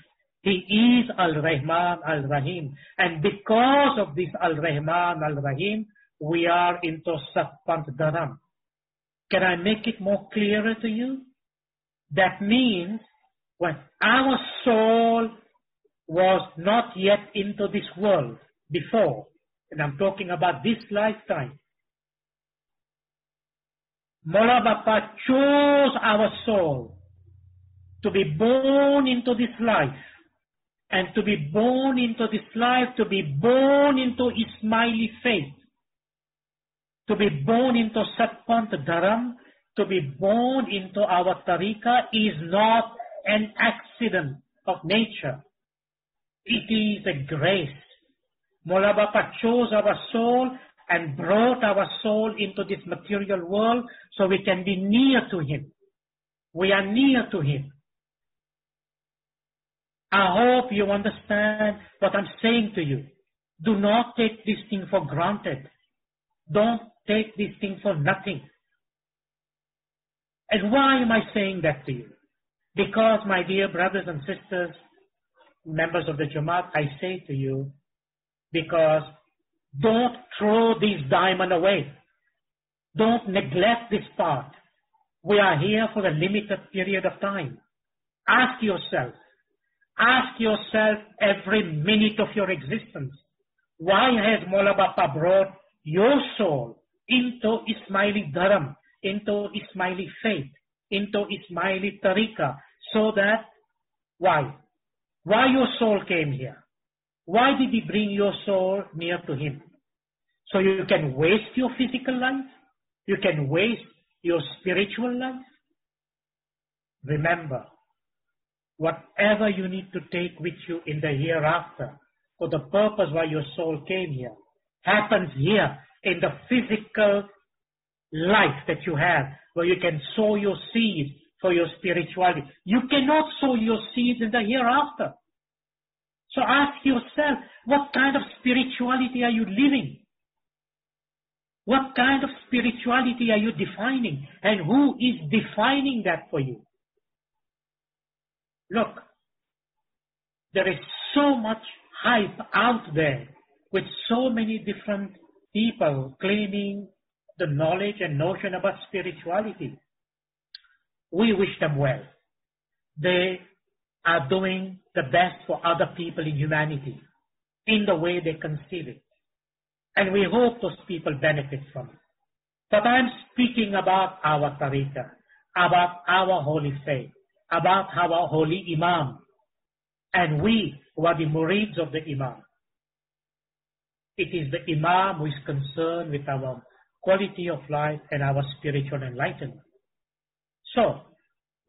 He is Al-Rahman, Al-Rahim. And because of this Al-Rahman, Al-Rahim, we are into Satpant Dharam. Can I make it more clearer to you? That means when our soul was not yet into this world before, and I'm talking about this lifetime, Mawla Bapa chose our soul to be born into this life, and to be born into this life, to be born into Ismaili faith, to be born into Satpant Dharam, to be born into our tariqah is not an accident of nature. It is a grace. Mawla Bapa chose our soul and brought our soul into this material world so we can be near to Him. We are near to Him. I hope you understand what I'm saying to you. Do not take this thing for granted. Don't take this thing for nothing. And why am I saying that to you? Because, my dear brothers and sisters, members of the Jamaat, I say to you, because don't throw this diamond away. Don't neglect this part. We are here for a limited period of time. Ask yourself every minute of your existence, why has Mawla Bapa brought your soul into Ismaili Dharam, into Ismaili faith, into Ismaili tariqah, so that, why your soul came here? Why did He bring your soul near to Him? So you can waste your physical life? You can waste your spiritual life? Remember, whatever you need to take with you in the hereafter, for the purpose why your soul came here, happens here in the physical life that you have, where you can sow your seeds for your spirituality. You cannot sow your seeds in the hereafter. So ask yourself, what kind of spirituality are you living? What kind of spirituality are you defining? And who is defining that for you? Look, there is so much hype out there with so many different people claiming the knowledge and notion about spirituality. We wish them well. They are doing the best for other people in humanity in the way they conceive it. And we hope those people benefit from it. But I'm speaking about our tariqah, about our holy faith, about our holy Imam, and we who are the murids of the Imam. It is the Imam who is concerned with our quality of life and our spiritual enlightenment. So,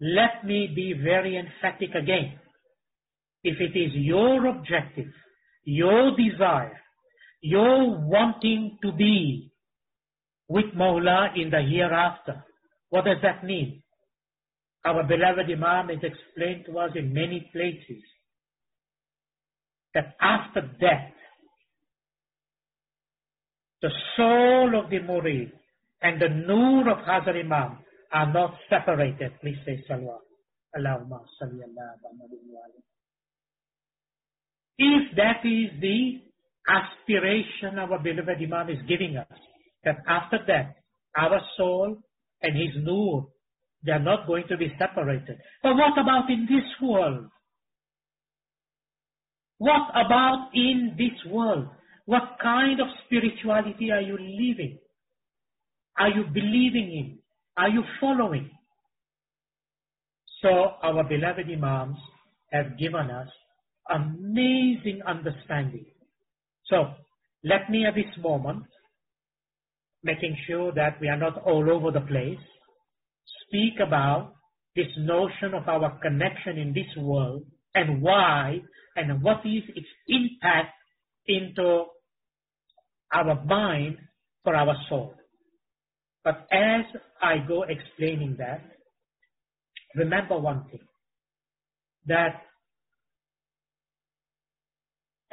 let me be very emphatic again. If it is your objective, your desire, your wanting to be with Mawla in the hereafter, what does that mean? Our beloved Imam has explained to us in many places that after death, the soul of the murid and the nur of Hazrat Imam are not separated. Please say salawat. Allahumma salli ala Muhammadin wa ali. If that is the aspiration our beloved Imam is giving us, that after that, our soul and his nur, they are not going to be separated. But what about in this world? What about in this world? What kind of spirituality are you living? Are you believing in? Are you following? So our beloved Imams have given us amazing understanding. So let me at this moment, making sure that we are not all over the place, speak about this notion of our connection in this world and why and what is its impact into our mind for our soul. But as I go explaining that, remember one thing, that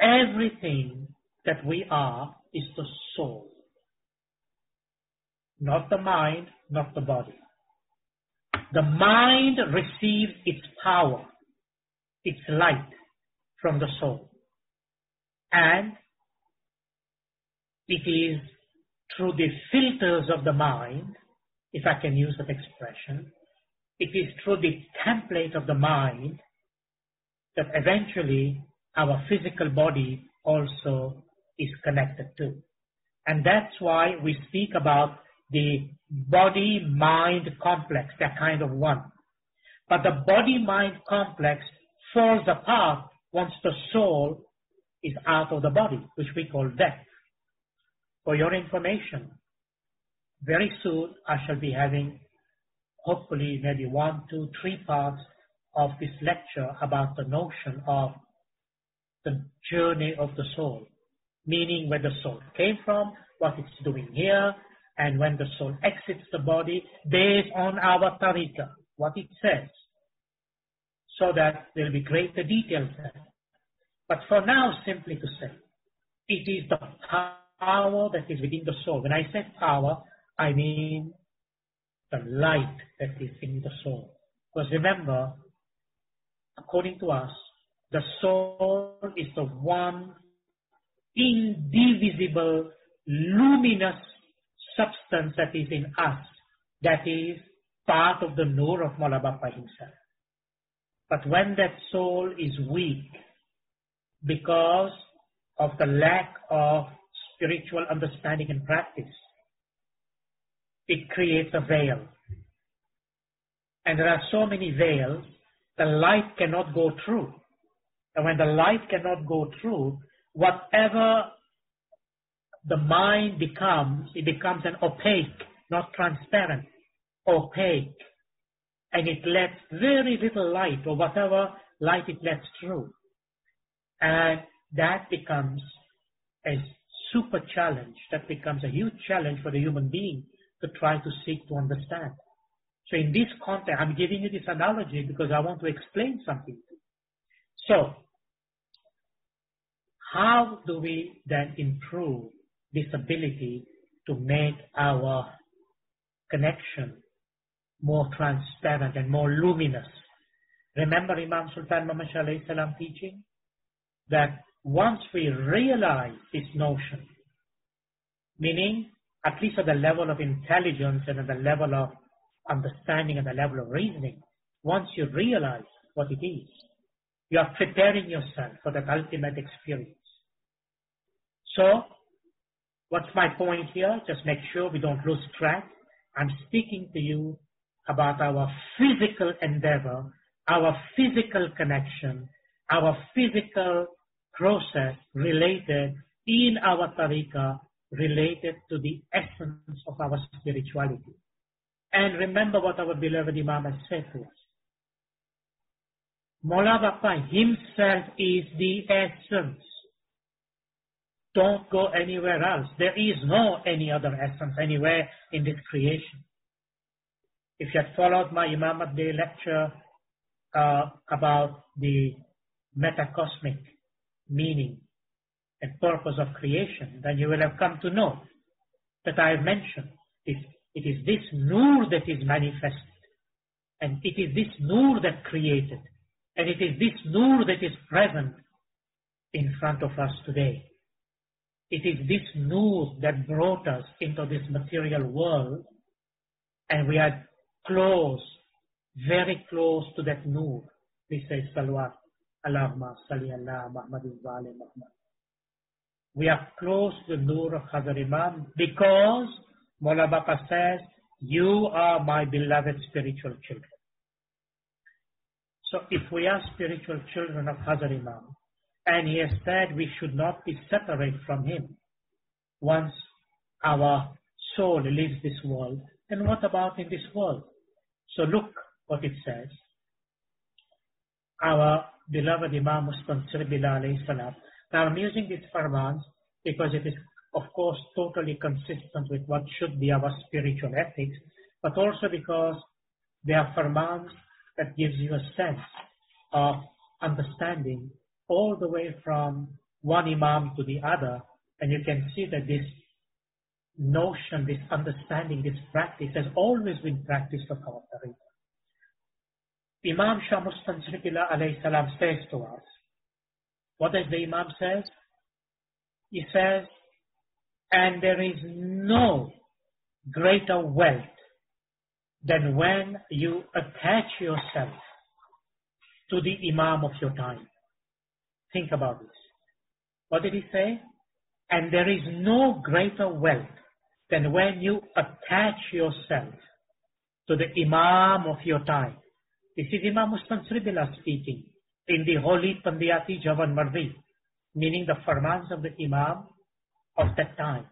everything that we are is the soul, not the mind, not the body. The mind receives its power, its light from the soul. And it is through the filters of the mind, if I can use that expression, it is through the template of the mind that eventually our physical body also is connected to. And that's why we speak about the body-mind complex, they're kind of one. But the body-mind complex falls apart once the soul is out of the body, which we call death. For your information, very soon I shall be having, hopefully, maybe 1, 2, 3 parts of this lecture about the notion of the journey of the soul, meaning where the soul came from, what it's doing here, and when the soul exits the body, based on our tariqah, what it says, so that there will be greater details there. But for now, simply to say, it is the power that is within the soul. When I say power, I mean the light that is in the soul. Because remember, according to us, the soul is the one indivisible, luminous substance that is in us, that is part of the nur of Mawla Bapa himself. But when that soul is weak, because of the lack of spiritual understanding and practice, it creates a veil. And there are so many veils, the light cannot go through. And when the light cannot go through, whatever the mind becomes, it becomes an opaque, not transparent, opaque. And it lets very little light, or whatever light it lets through. And that becomes a super challenge, that becomes a huge challenge for the human being to try to seek to understand. So in this context, I'm giving you this analogy because I want to explain something. So, how do we then improve this ability to make our connection more transparent and more luminous? Remember Imam Sultan Muhammad alayhi salam teaching that once we realize this notion, meaning at least at the level of intelligence and at the level of understanding and the level of reasoning, once you realize what it is, you are preparing yourself for that ultimate experience. So, what's my point here? Just make sure we don't lose track. I'm speaking to you about our physical endeavor, our physical connection, our physical process related in our tariqah, related to the essence of our spirituality. And remember what our beloved Imam has said to us. Mawla Bapa himself is the essence. Don't go anywhere else. There is no any other essence anywhere in this creation. If you had followed my Imamat Day lecture about the metacosmic meaning and purpose of creation, then you will have come to know that I have mentioned it is this nur that is manifested, and it is this nur that created, and it is this nur that is present in front of us today. It is this nur that brought us into this material world, and we are close, very close to that nur. We say salawat, Allahumma salli ala Muhammadin wa ali Muhammad. We are close to the nur of Hazar Imam because Mawla Bapa says, you are my beloved spiritual children. So if we are spiritual children of Hazar Imam, and he has said we should not be separate from him once our soul leaves this world, then what about in this world? So look what it says. Our beloved Imam Spirituali alayhi salam. Now I'm using these farmans because it is, of course, totally consistent with what should be our spiritual ethics, but also because they are farmans that gives you a sense of understanding all the way from one Imam to the other, and you can see that this notion, this understanding, this practice has always been practiced of our tariqah. Imam Shah Mustansrifillah alayhi salam says to us, what does the Imam says? He says, and there is no greater wealth than when you attach yourself to the Imam of your time. Think about this. What did he say? And there is no greater wealth than when you attach yourself to the Imam of your time. This is Imam Mustansrifillah speaking in the Holy Pandiyati Javan Mardi, meaning the farmans of the Imam of that time.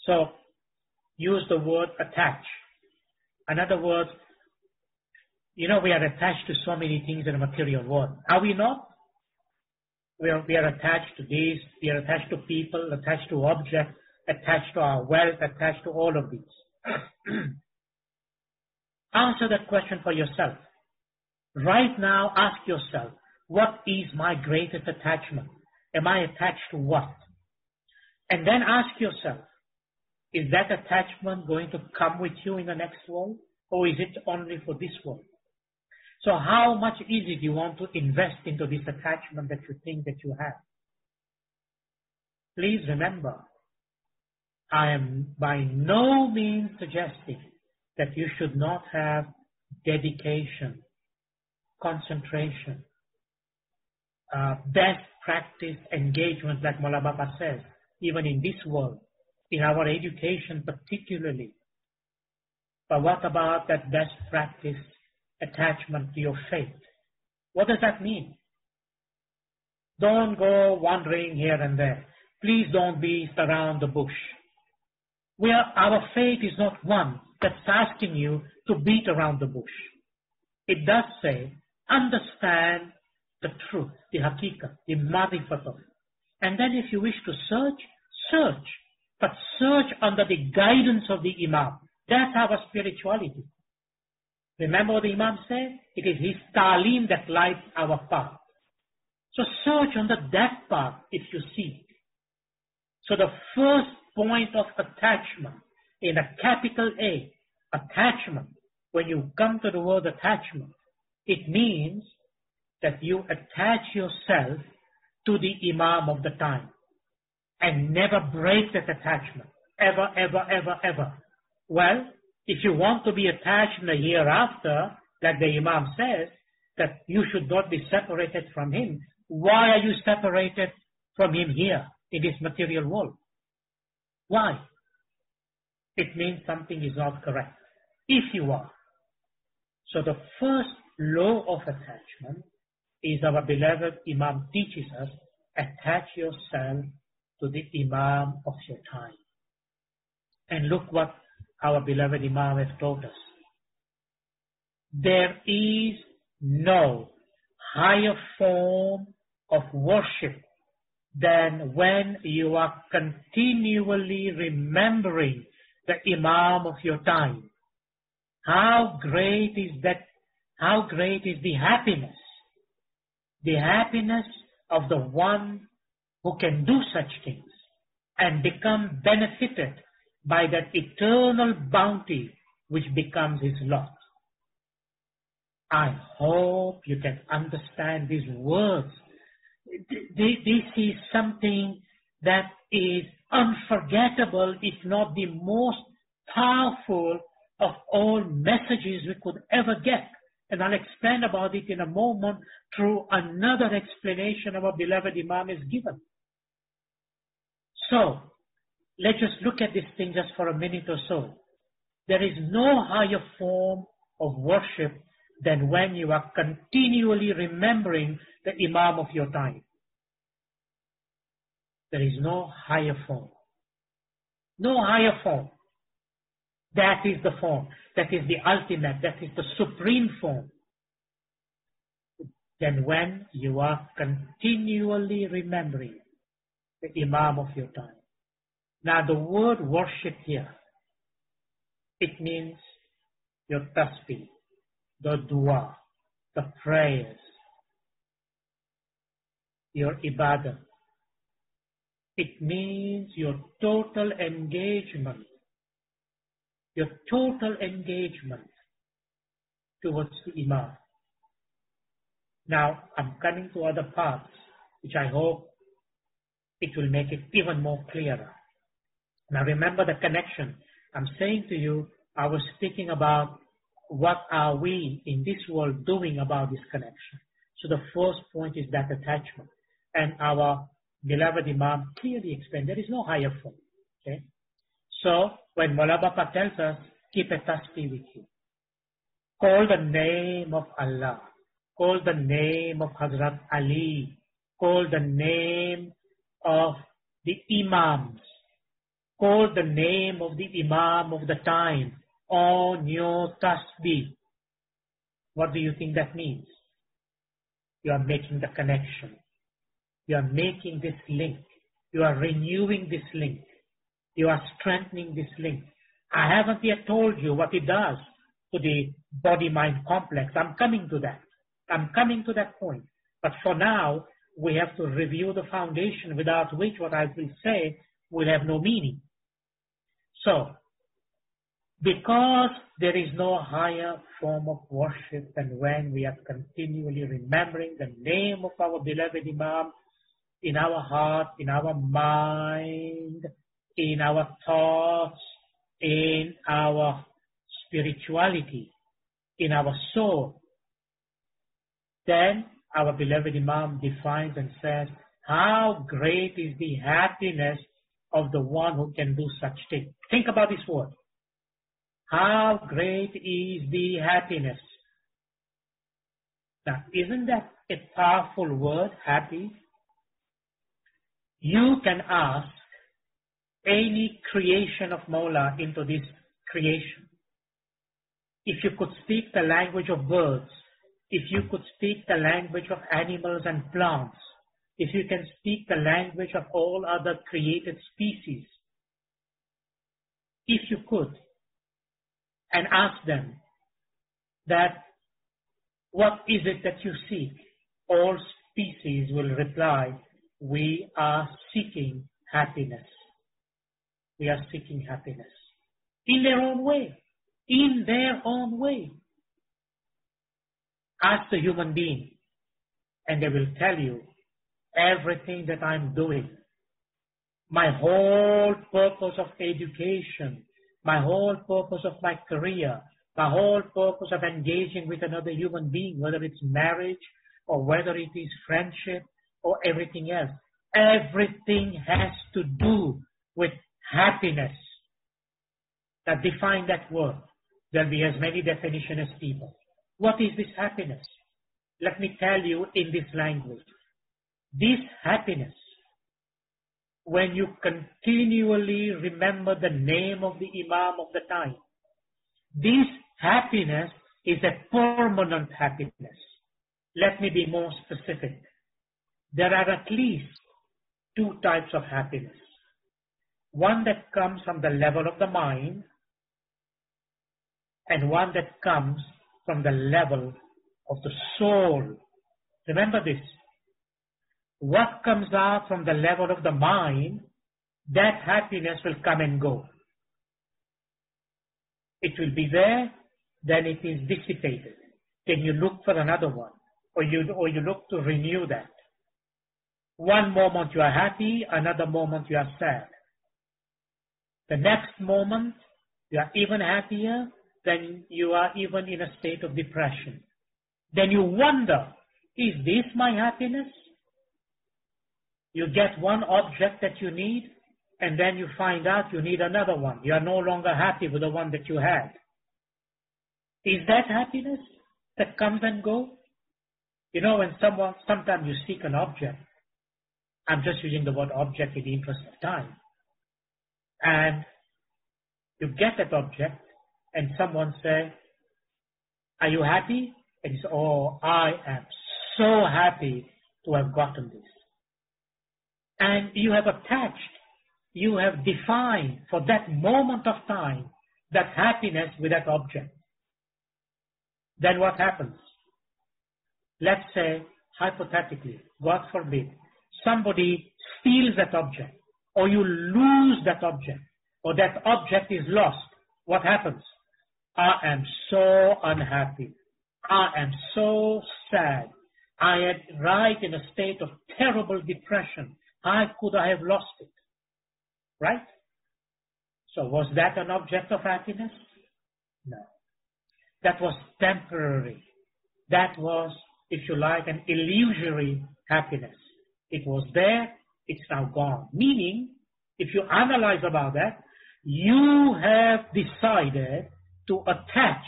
So, use the word attach. In other words, we are attached to so many things in the material world. Are we not? We are attached to this, we are attached to people, attached to objects, attached to our wealth, attached to all of these. Answer that question for yourself. Right now, ask yourself, what is my greatest attachment? Am I attached to what? And then ask yourself, is that attachment going to come with you in the next world? Or is it only for this world? So how much is it you want to invest into this attachment that you think that you have? Please remember, I am by no means suggesting that you should not have dedication, concentration, best practice engagement, like Mola Baba says, even in this world, in our education particularly. But what about that best practice attachment to your faith? What does that mean? Don't go wandering here and there. Please don't beat around the bush. Our faith is not one that's asking you to beat around the bush. It does say, understand the truth, the haqiqah, the marifat. And then if you wish to search, search. But search under the guidance of the Imam. That's our spirituality. Remember what the Imam said? It is his ta'aleem that lights our path. So search under that path if you seek. So the first point of attachment, in a capital A, attachment, when you come to the word attachment, it means that you attach yourself to the Imam of the time and never break that attachment. Ever, ever, ever, ever. Well, if you want to be attached in the hereafter, like the Imam says, that you should not be separated from him, why are you separated from him here in this material world? Why? It means something is not correct. If you are. So the first law of attachment is our beloved Imam teaches us, attach yourself to the Imam of your time. And look what our beloved Imam has taught us. There is no higher form of worship than when you are continually remembering the Imam of your time. How great is that? How great is the happiness? The happiness of the one who can do such things and become benefited by that eternal bounty which becomes his lot. I hope you can understand these words. This is something that is unforgettable, if not the most powerful of all messages we could ever get. And I'll explain about it in a moment through another explanation our beloved Imam has given. So, let's just look at this thing just for a minute or so. There is no higher form of worship than when you are continually remembering the Imam of your time. There is no higher form. No higher form. That is the form. That is the ultimate. That is the supreme form. than when you are continually remembering the Imam of your time. Now the word worship here, it means your tasbih, the dua, the prayers, your ibadah. It means your total engagement towards the Imam. Now, I'm coming to other parts, which I hope it will make it even more clearer. Now, remember the connection. I'm saying to you, I was speaking about what are we in this world doing about this connection. So the first point is that attachment. And our beloved Imam clearly explained there is no higher form. Okay? So when Mullah Bapa tells us, keep a tasbih with you. Call the name of Allah. Call the name of Hazrat Ali. Call the name of the Imams. Call the name of the Imam of the time on your tasbih. What do you think that means? You are making the connection. You are making this link. You are renewing this link. You are strengthening this link. I haven't yet told you what it does to the body-mind complex. I'm coming to that. I'm coming to that point. But for now, we have to review the foundation without which what I will say will have no meaning. So, because there is no higher form of worship than when we are continually remembering the name of our beloved Imam in our heart, in our mind, in our thoughts, in our spirituality, in our soul, then our beloved Imam defines and says, how great is the happiness of the one who can do such things. Think about this word. How great is the happiness. Now, isn't that a powerful word, happy? You can ask any creation of Mawla into this creation. If you could speak the language of birds, if you could speak the language of animals and plants, if you can speak the language of all other created species, if you could, and ask them that what is it that you seek, all species will reply, we are seeking happiness. We are seeking happiness. In their own way. In their own way. Ask the human being, and they will tell you everything that I'm doing. My whole purpose of education, my whole purpose of my career, my whole purpose of engaging with another human being, whether it's marriage or whether it is friendship or everything else. Everything has to do with happiness. Now define that word. There'll be as many definitions as people. What is this happiness? Let me tell you in this language. This happiness, when you continually remember the name of the Imam of the time, this happiness is a permanent happiness. Let me be more specific. There are at least two types of happiness. One that comes from the level of the mind, and one that comes from the level of the soul. Remember this. What comes out from the level of the mind, that happiness will come and go. It will be there, then it is dissipated. Then you look for another one, or you look to renew that. One moment you are happy, another moment you are sad. The next moment you are even happier, then you are even in a state of depression. Then you wonder, is this my happiness? You get one object that you need, and then you find out you need another one. You are no longer happy with the one that you had. Is that happiness that comes and goes? You know, when sometimes you seek an object, I'm just using the word object in the interest of time, and you get that object, and someone says, are you happy? And you say, oh, I am so happy to have gotten this. And you have attached, you have defined for that moment of time that happiness with that object. Then what happens? Let's say, hypothetically, God forbid, somebody steals that object, or you lose that object, or that object is lost. What happens? I am so unhappy. I am so sad. I am right in a state of terrible depression. How could I have lost it? Right? So was that an object of happiness? No. That was temporary. That was, if you like, an illusory happiness. It was there, it's now gone. Meaning, if you analyze about that, you have decided to attach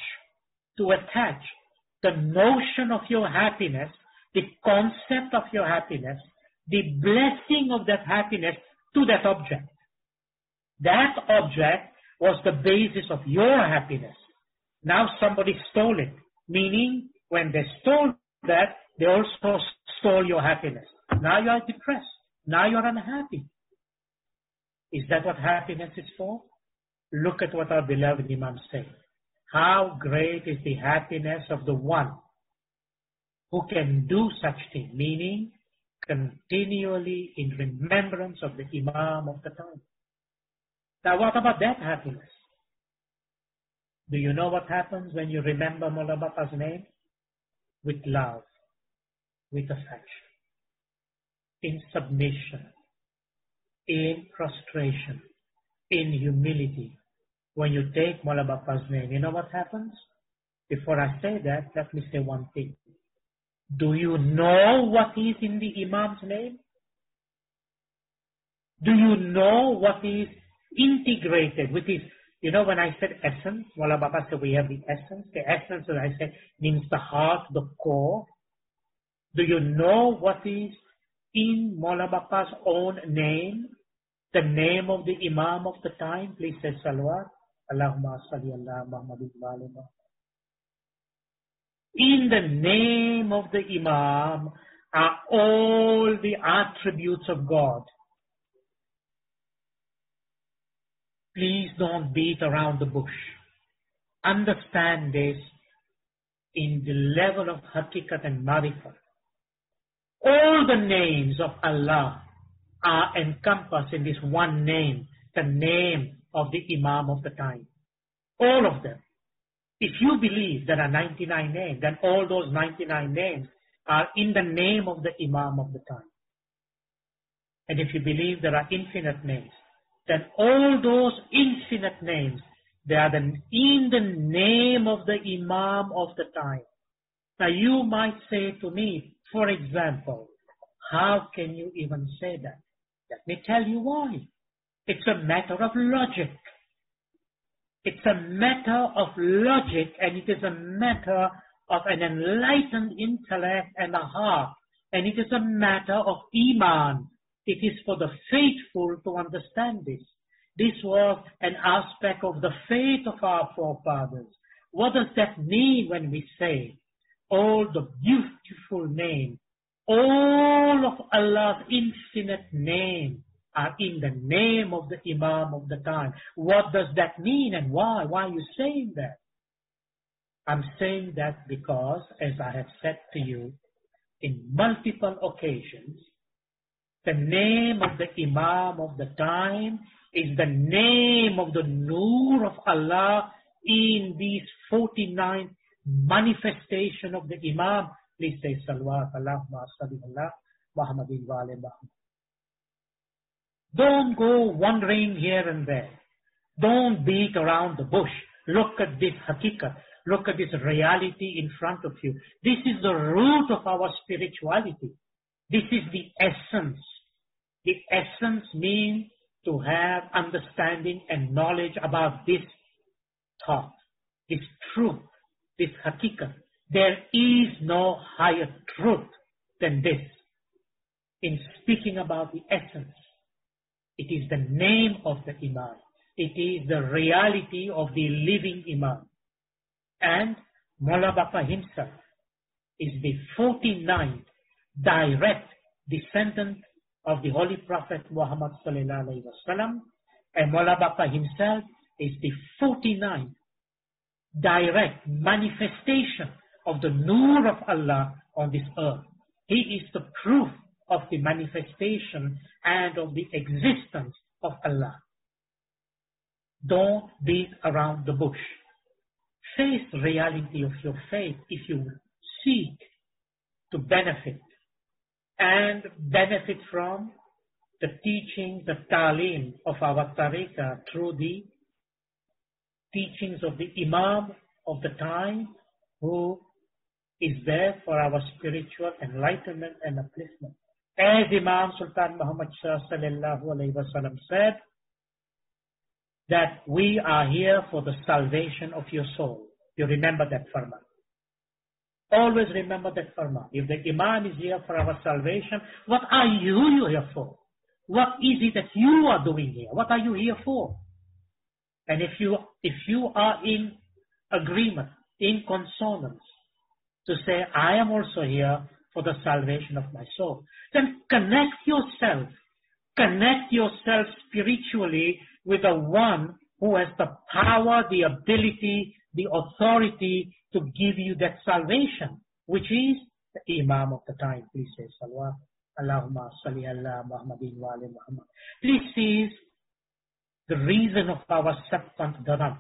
the notion of your happiness, the concept of your happiness, the blessing of that happiness to that object. That object was the basis of your happiness. Now somebody stole it, meaning when they stole that, they also stole your happiness. Now you are depressed. Now you are unhappy. Is that what happiness is for? Look at what our beloved Imam said. How great is the happiness of the one who can do such thing, meaning continually in remembrance of the Imam of the time. Now what about that happiness? Do you know what happens when you remember Mullah Bapa's name? With love, with affection, in submission, in prostration, in humility. When you take Mullah Bapa's name, you know what happens? Before I say that, let me say one thing. Do you know what is in the Imam's name? Do you know what is integrated with his, you know, when I said essence, Mullah Bapa said we have the essence. The essence, as I said, means the heart, the core. Do you know what is in Mullah Bapa's own name? The name of the Imam of the time? Please say salawat. Allahumma salli ala Muhammadin wa ali Muhammad. In the name of the Imam are all the attributes of God. Please don't beat around the bush. Understand this in the level of hakikat and marifat. All the names of Allah are encompassed in this one name, the name of the Imam of the time. All of them. If you believe there are 99 names, then all those 99 names are in the name of the Imam of the time. And if you believe there are infinite names, then all those infinite names, they are in the name of the Imam of the time. Now you might say to me, for example, how can you even say that? Let me tell you why. It's a matter of logic. It's a matter of logic, and it is a matter of an enlightened intellect and a heart. And it is a matter of Iman. It is for the faithful to understand this. This was an aspect of the faith of our forefathers. What does that mean when we say all the beautiful names, all of Allah's infinite names are in the name of the Imam of the time? What does that mean and why? Why are you saying that? I'm saying that because, as I have said to you in multiple occasions, the name of the Imam of the time is the name of the Noor of Allah in these 49 manifestation of the Imam. Please say salawat, Allahumma salli ala Muhammadin wa ali Muhammad. Don't go wandering here and there. Don't beat around the bush. Look at this hakikat. Look at this reality in front of you. This is the root of our spirituality. This is the essence. The essence means to have understanding and knowledge about this thought, this truth, this hakikat. There is no higher truth than this. In speaking about the essence, it is the name of the Imam. It is the reality of the living Imam. And Mullah Bapa himself, is the 49th direct descendant of the Holy Prophet Muhammad sallallahu alaihi wasallam, and Maula Bapa himself is the 49th direct manifestation of the Nur of Allah on this earth. He is the proof of the manifestation and of the existence of Allah. Don't beat around the bush. Face the reality of your faith if you seek to benefit and benefit from the teaching, the ta'lim of our tariqah through the teachings of the Imam of the time who is there for our spiritual enlightenment and upliftment. As Imam Sultan Muhammad Shah sallallahu alayhi wa sallam said, that we are here for the salvation of your soul. You remember that farman. Always remember that farman. If the Imam is here for our salvation, what are you here for? What is it that you are doing here? What are you here for? And if you are in agreement, in consonance, to say, I am also here for the salvation of my soul, then connect yourself spiritually with the one who has the power, the ability, the authority to give you that salvation, which is the Imam of the time. Please say salawat. Allahumma salli ala Muhammadin wa ali Muhammad. This is the reason of our Sabqant Dharam.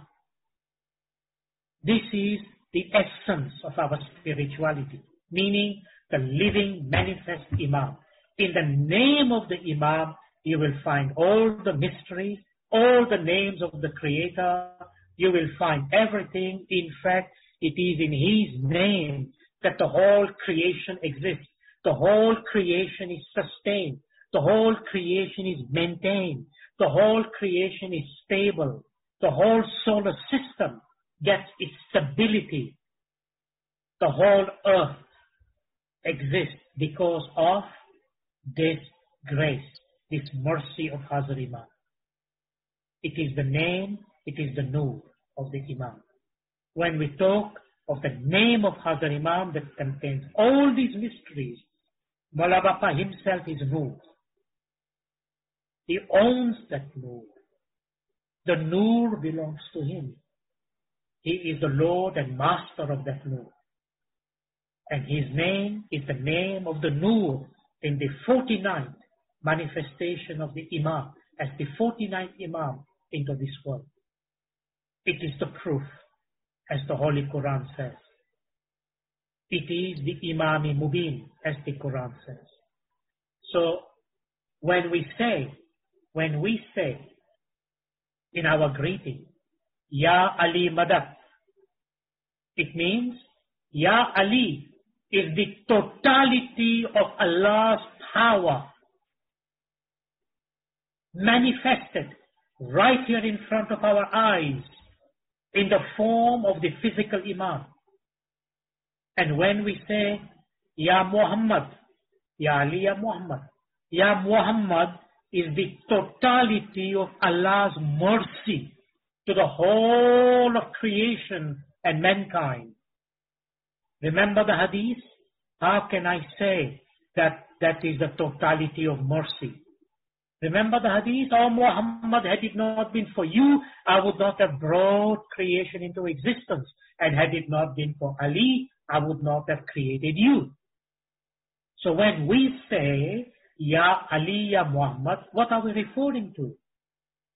This is the essence of our spirituality, meaning the living manifest Imam. In the name of the Imam, you will find all the mysteries, all the names of the Creator. You will find everything. In fact, it is in His name that the whole creation exists. The whole creation is sustained. The whole creation is maintained. The whole creation is stable. The whole solar system gets its stability. The whole earth exists because of this grace, this mercy of Hazar Imam. It is the name, it is the Nur of the Imam. When we talk of the name of Hazar Imam that contains all these mysteries, Maula Bapa himself is Nur. He owns that Nur. The Nur belongs to him. He is the Lord and Master of that Nur. And his name is the name of the Nur in the 49th manifestation of the Imam as the 49th Imam into this world. It is the proof, as the Holy Quran says. It is the Imam-i Mubin, as the Quran says. So, when we say in our greeting, Ya Ali Madad, it means Ya Ali is the totality of Allah's power manifested right here in front of our eyes in the form of the physical Imam. And when we say, Ya Muhammad, Ya Ali, Ya Muhammad, Ya Muhammad is the totality of Allah's mercy to the whole of creation and mankind. Remember the hadith? How can I say that that is the totality of mercy? Remember the hadith? Oh Muhammad, had it not been for you, I would not have brought creation into existence. And had it not been for Ali, I would not have created you. So when we say, Ya Ali, Ya Muhammad, what are we referring to?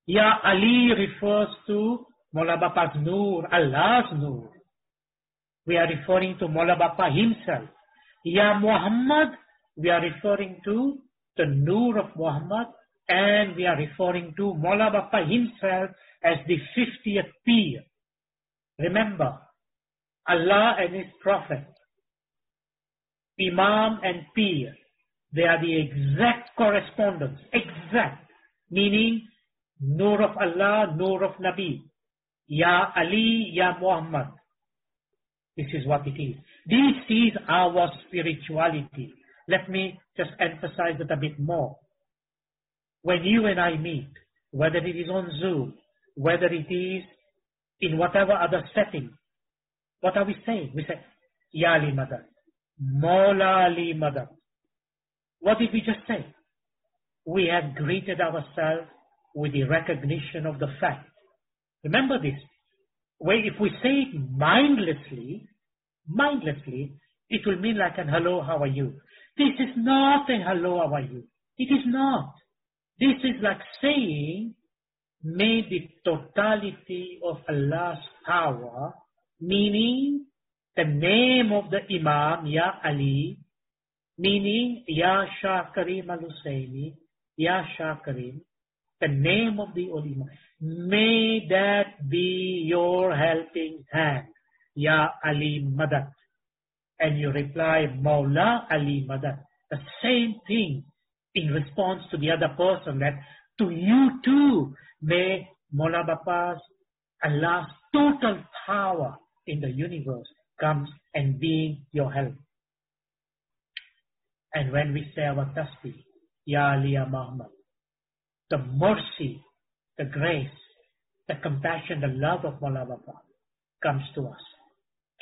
Ya Ali refers to Maula Bapa's Nur, Allah's Nur. We are referring to Maula Bapa himself. Ya Muhammad, we are referring to the Nur of Muhammad, and we are referring to Maula Bapa himself as the 50th Peer. Remember, Allah and His Prophet, Imam and Peer, they are the exact correspondence, exact, meaning Nur of Allah, Nur of Nabi. Ya Ali, Ya Muhammad. This is what it is. This is our spirituality. Let me just emphasize it a bit more. When you and I meet, whether it is on Zoom, whether it is in whatever other setting, what are we saying? We say, Ya Ali Madad, Mawla Ali Madad. What did we just say? We have greeted ourselves with the recognition of the fact. Remember this. If we say it mindlessly, it will mean like an hello, how are you? This is not a hello, how are you? It is not. This is like saying, may the totality of Allah's power, meaning the name of the Imam, Ya Ali, meaning Ya Shah Karim al-Husayni, Ya Shah Karim, the name of the ulama, may that be your helping hand, Ya Ali Madad. And you reply, Mawla Ali Madad. The same thing in response to the other person, that to you too, may Mawla Bapa's, Allah's total power in the universe comes and being your help. And when we say our tasbih, Ya Ali Ya Muhammad, the mercy, the grace, the compassion, the love of Mawla Bapa comes to us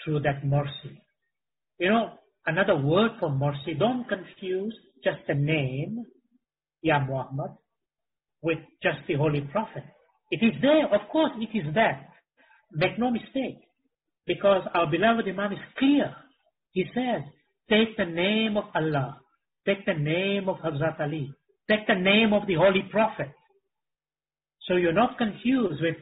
through that mercy. You know, another word for mercy, don't confuse just the name, Ya Muhammad, with just the Holy Prophet. It is there, of course it is there. Make no mistake, because our beloved Imam is clear. He says, take the name of Allah, take the name of Hazrat Ali, take the name of the Holy Prophet. So you're not confused with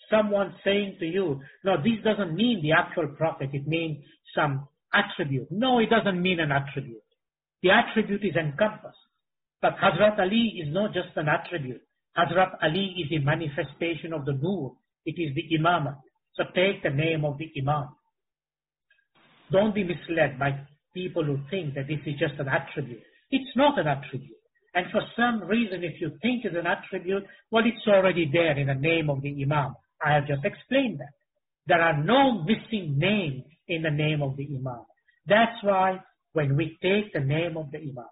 someone saying to you, no, this doesn't mean the actual Prophet, it means some attribute. No, it doesn't mean an attribute. The attribute is encompassed. But Hazrat Ali is not just an attribute. Hazrat Ali is the manifestation of the Nur. It is the Imamah. So take the name of the Imam. Don't be misled by people who think that this is just an attribute. It's not an attribute. And for some reason, if you think it's an attribute, well, it's already there in the name of the Imam. I have just explained that. There are no missing names in the name of the Imam. That's why when we take the name of the Imam,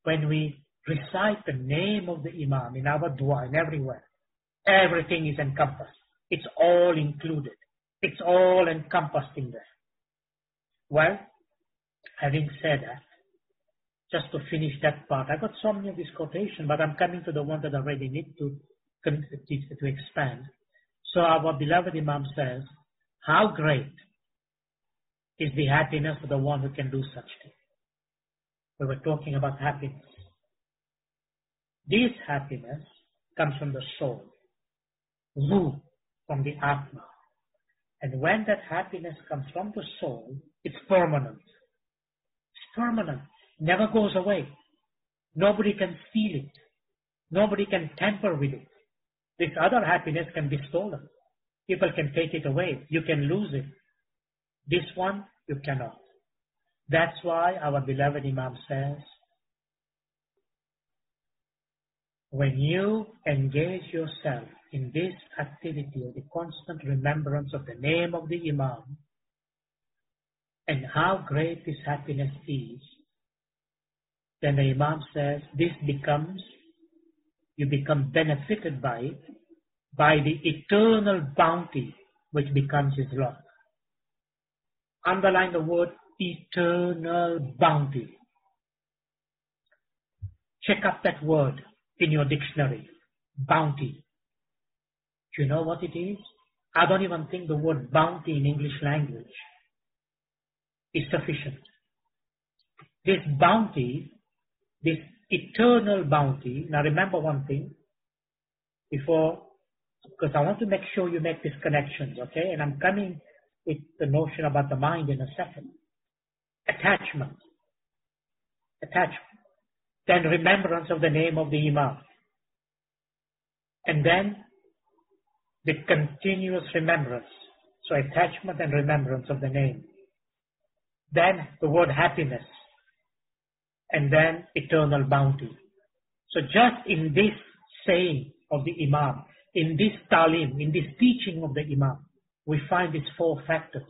when we recite the name of the Imam in our dua and everywhere, everything is encompassed. It's all included. It's all encompassed in there. Well, having said that, just to finish that part, I got so many of this quotation, but I'm coming to the one that I really need to expand. So our beloved Imam says, how great is the happiness of the one who can do such things. We were talking about happiness. This happiness comes from the soul, Ruh, from the Atma. And when that happiness comes from the soul, it's permanent. It's permanent. Never goes away. Nobody can steal it. Nobody can tamper with it. This other happiness can be stolen. People can take it away. You can lose it. This one, you cannot. That's why our beloved Imam says, when you engage yourself in this activity of the constant remembrance of the name of the Imam and how great this happiness is, then the Imam says you become benefited by it, by the eternal bounty which becomes his love. Underline the word eternal bounty. Check up that word in your dictionary. Bounty. Do you know what it is? I don't even think the word bounty in English language is sufficient. This bounty, this eternal bounty, now remember one thing before, because I want to make sure you make these connections, okay? And I'm coming with the notion about the mind in a second. Attachment. Then remembrance of the name of the Imam. And then the continuous remembrance. So attachment and remembrance of the name. Then the word happiness. And then eternal bounty. So just in this saying of the Imam, in this talim, in this teaching of the Imam, we find these four factors.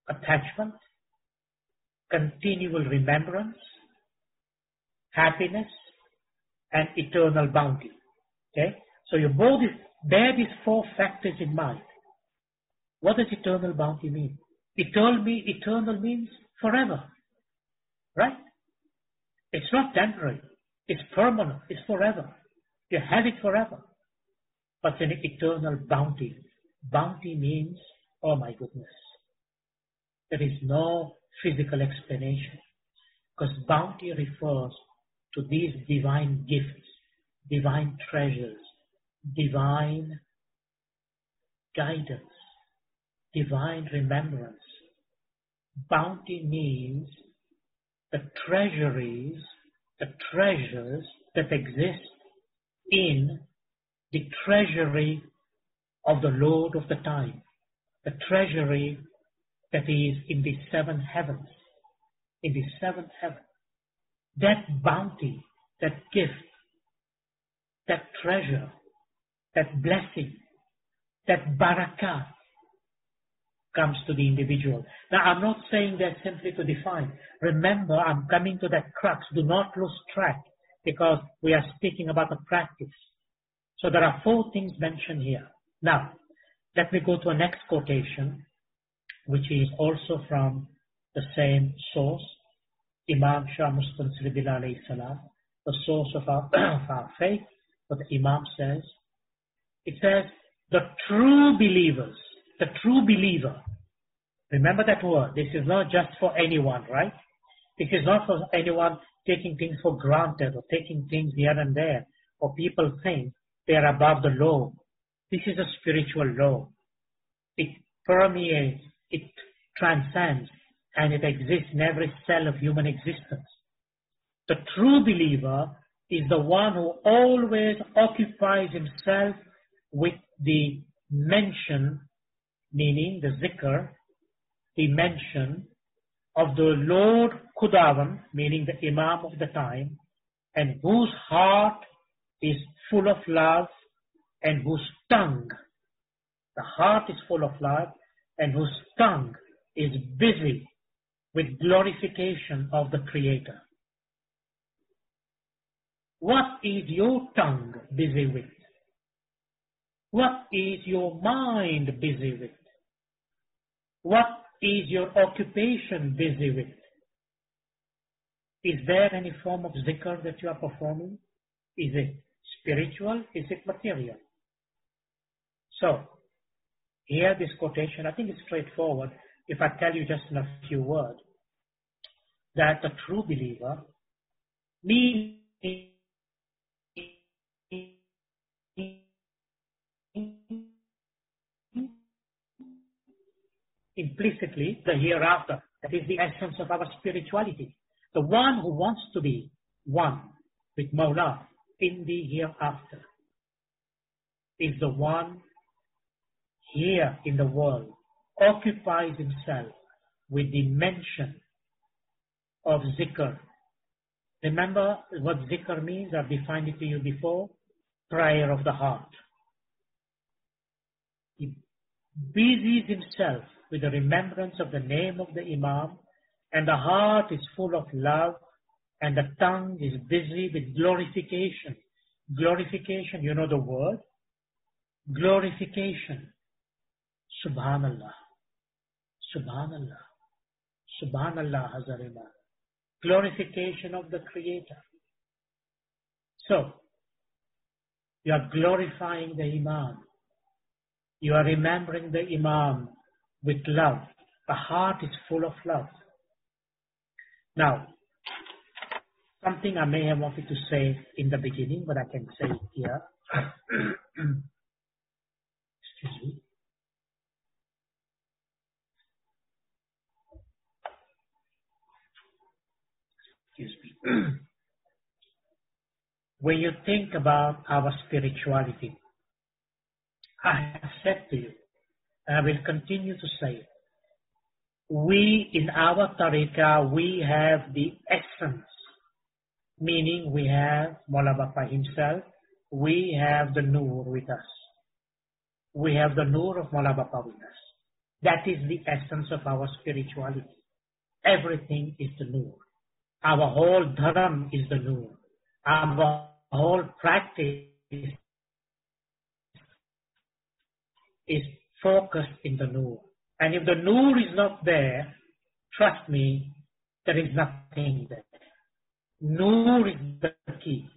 Attachment, continual remembrance, happiness, and eternal bounty. Okay? So you both bear these four factors in mind. What does eternal bounty mean? Eternal means forever. right? It's not temporary. It's permanent. It's forever. You have it forever. But an eternal bounty. Bounty means, oh my goodness, there is no physical explanation. Because bounty refers to these divine gifts, divine treasures, divine guidance, divine remembrance. Bounty means the treasuries, the treasures that exist in the treasury of the Lord of the time, the treasury that is in the seven heavens, in the seventh heaven. That bounty, that gift, that treasure, that blessing, that barakah comes to the individual. Now, I'm not saying that simply to define. Remember, I'm coming to that crux. Do not lose track, because we are speaking about a practice. So there are 4 things mentioned here. Now, let me go to a next quotation, which is also from the same source, Imam Shah Mustansili alayhi salam, the source of our faith. What the Imam says, it says, the true believers, the true believer. Remember that word. This is not just for anyone, right? This is not for anyone taking things for granted or taking things here and there, or people think they are above the law. This is a spiritual law. It permeates, it transcends, and it exists in every cell of human existence. The true believer is the one who always occupies himself with the mention, meaning the zikr, the mention of the Lord Khudavan, meaning the Imam of the time, and whose heart is full of love, and whose tongue, the heart is full of love, and whose tongue is busy with glorification of the Creator. What is your tongue busy with? What is your mind busy with? What is your occupation busy with? Is there any form of zikr that you are performing? Is it spiritual? Is it material? So, here this quotation, I think it's straightforward. If I tell you just in a few words, that the true believer means implicitly the hereafter. That is the essence of our spirituality. The one who wants to be one with Mawla in the hereafter is the one here in the world occupies himself with the mention of zikr. Remember what zikr means? I've defined it to you before. Prayer of the heart. He busies himself with the remembrance of the name of the Imam, and the heart is full of love, and the tongue is busy with glorification. Glorification, you know the word? Glorification. Subhanallah. Subhanallah. Subhanallah Hazarina. Glorification of the Creator. So, you are glorifying the Imam. You are remembering the Imam with love. The heart is full of love. Now, something I may have wanted to say in the beginning, but I can say it here. Excuse me. Excuse me. When you think about our spirituality, I have said to you, and I will continue to say it, we in our tariqah, we have the essence, meaning we have Mawla Bapa himself, we have the Noor with us. We have the Noor of Mawla Bapa with us. That is the essence of our spirituality. Everything is the Noor. Our whole dharam is the Noor. Our whole practice is focused in the Noor. And if the Noor is not there, trust me, There is nothing there. Nur is the key.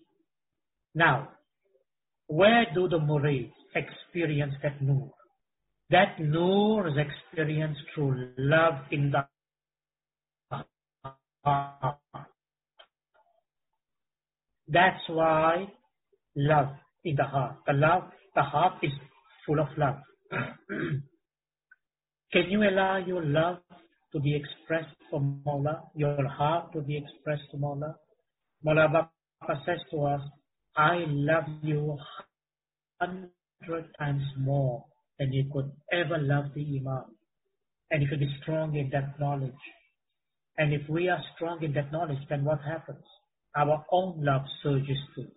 Now, where do the murids experience that Nur? That Nur is experienced through love in the heart. That's why love in the heart. The heart is full of love. Can you allow your love to be expressed for Mawla, your heart to be expressed to Mawla? Mawla Bapa says to us, I love you 100 times more than you could ever love the Imam. And if you be strong in that knowledge, and if we are strong in that knowledge, then what happens? Our own love surges too.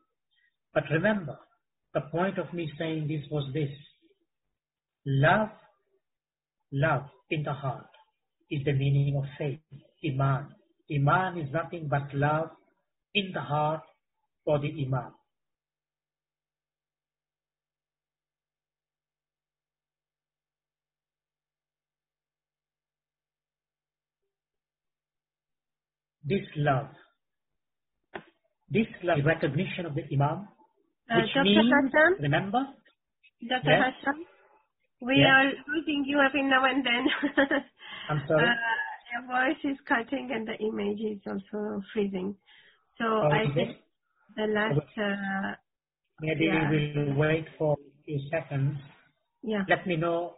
But remember, the point of me saying this was this. Love in the heart is the meaning of faith, Iman. Iman is nothing but love in the heart for the Imam. This love is recognition of the Imam, which Dr. means, Hassam? remember? Dr. Yes? Hassam? We Yes? are losing you every now and then. I'm sorry? Your voice is cutting and the image is also freezing. So I Okay. think the last... Maybe we will wait for a few seconds. Yeah. Let me know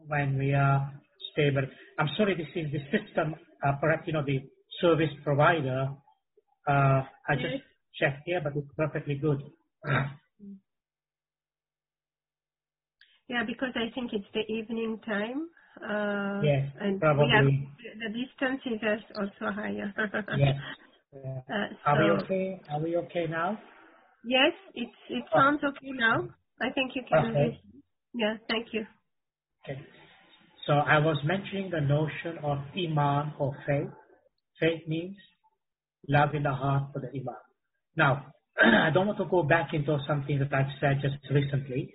when we are stable. I'm sorry, this is the system, perhaps, the service provider. I just checked here, but it's perfectly good. Yeah, because I think it's the evening time. Yes, and probably. The distance is also higher. Yes. Are we So, okay? Are we okay now? yes, it sounds okay now. I think you can Okay. listen. Yeah, thank you. Okay. So I was mentioning the notion of Iman or faith. Faith means love in the heart for the Imam. Now, I don't want to go back into something that I've said just recently.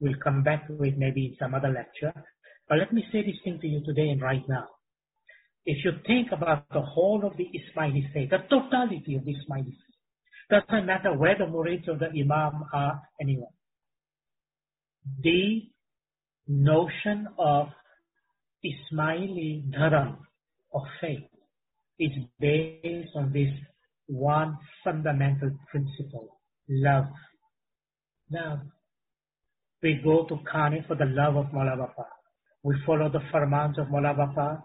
We'll come back to it maybe in some other lecture. But let me say this thing to you today and right now. If you think about the whole of the Ismaili faith, the totality of the Ismaili faith, doesn't matter where the murids of the Imam are anywhere. The notion of Ismaili dharam, of faith, is based on this one fundamental principle, love. Now, we go to Khane for the love of Maula Bapa. We follow the farmans of Maula Bapa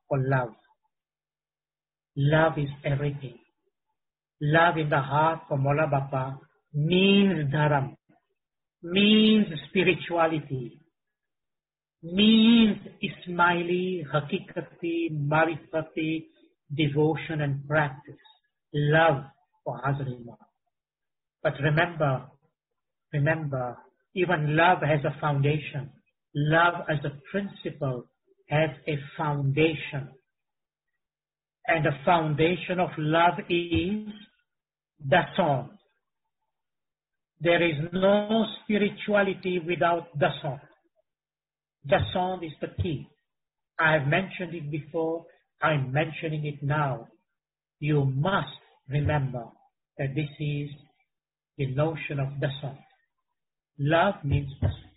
for love. Love is everything. Love in the heart for Maula Bapa means dharam, means spirituality, means Ismaili, Hakikati, Marifati, devotion and practice. Love for Hazrat Imam. But remember, even love has a foundation. Love as a principle has a foundation. And the foundation of love is the song. There is no spirituality without the song. The song is the key. I have mentioned it before. I'm mentioning it now. You must remember that this is the notion of the song. Love means the song.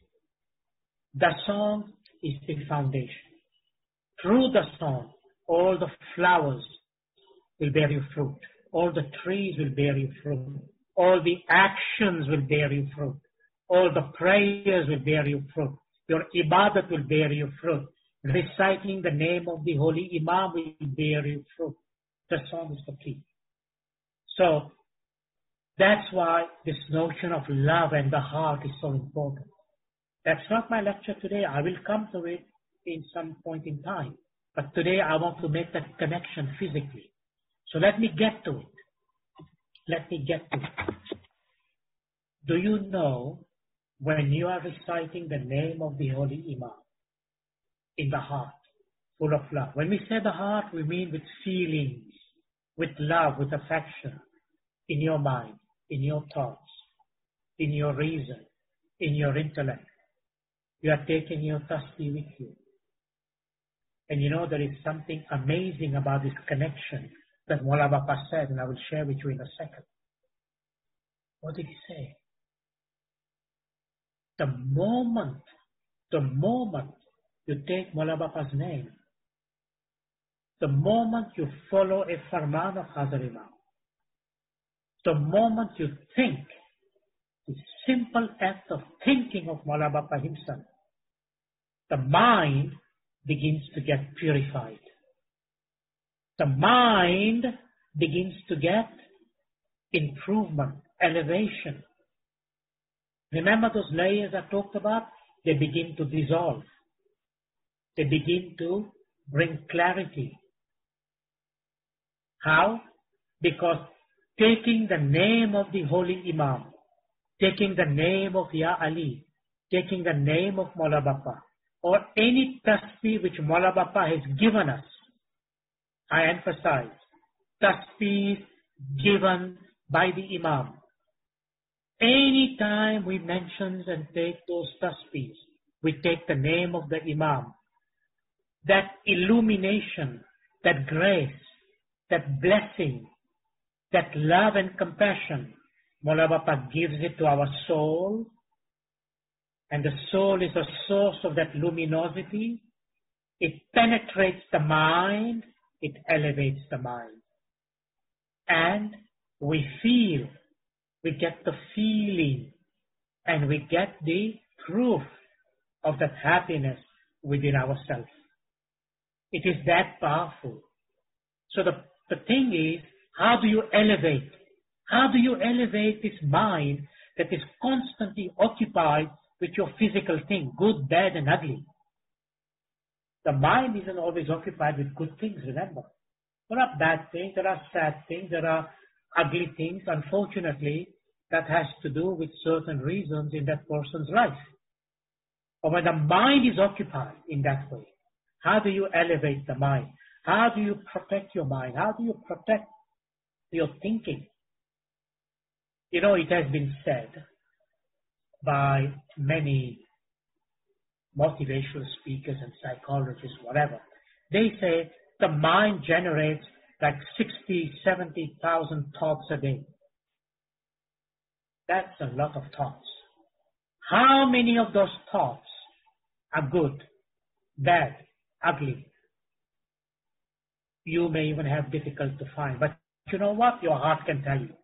The song is the foundation. Through the song, all the flowers will bear you fruit. All the trees will bear you fruit. All the actions will bear you fruit. All the prayers will bear you fruit. Your ibadat will bear you fruit. Reciting the name of the Holy Imam will bear you fruit. The song is the key. So, that's why this notion of love and the heart is so important. That's not my lecture today. I will come to it in some point in time. But today I want to make that connection physically. So let me get to it. Do you know when you are reciting the name of the Holy Imam in the heart, full of love? When we say the heart, we mean with feelings, with love, with affection, in your mind, in your thoughts, in your reason, in your intellect. You are taking your tasbih with you. And you know, there is something amazing about this connection that Mola Bapa said, and I will share with you in a second. What did he say? The moment you take Mola Bapa's name, the moment you follow a farman of Hazar Imam, the moment you think, the simple act of thinking of Mola Bapa himself, the mind begins to get purified. The mind begins to get improvement, elevation. Remember those layers I talked about? They begin to dissolve. They begin to bring clarity. How? Because taking the name of the Holy Imam, taking the name of Ya Ali, taking the name of Mola Bapa, or any tasbih which Mola Bapa has given us, I emphasize, tasbih given by the Imam. Any time we mention and take those tasbihs, we take the name of the Imam. That illumination, that grace, that blessing, that love and compassion, Mola Bapa gives it to our soul, and the soul is a source of that luminosity. It penetrates the mind, it elevates the mind. And we feel, we get the feeling, and we get the proof of that happiness within ourselves. It is that powerful. So the thing is, how do you elevate? How do you elevate this mind that is constantly occupied with your physical thing, good, bad, and ugly? The mind isn't always occupied with good things, remember. There are bad things, there are sad things, there are ugly things, unfortunately, that has to do with certain reasons in that person's life. But when the mind is occupied in that way, how do you elevate the mind? How do you protect your mind? How do you protect your thinking? You know, it has been said by many motivational speakers and psychologists, whatever. They say the mind generates like 60, 70,000 thoughts a day. That's a lot of thoughts. How many of those thoughts are good, bad, ugly? You may even have difficult to find. But you know what? Your heart can tell you.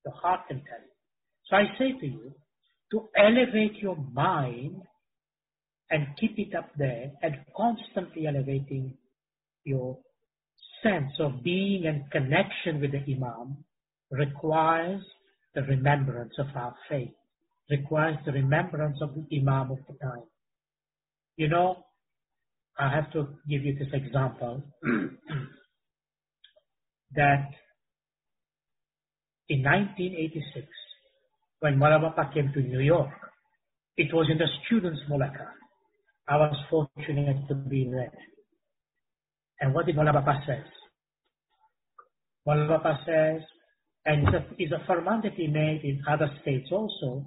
Your heart can tell you. So I say to you, to elevate your mind and keep it up there and constantly elevating your sense of being and connection with the Imam requires the remembrance of our faith, requires the remembrance of the Imam of the time. You know, I have to give you this example that in 1986, when Mola Bapa came to New York, it was in the students' Mulaqat. I was fortunate to be there. And what did Mola Bapa say? Mola Bapa says, and it's a farman that he made in other states also,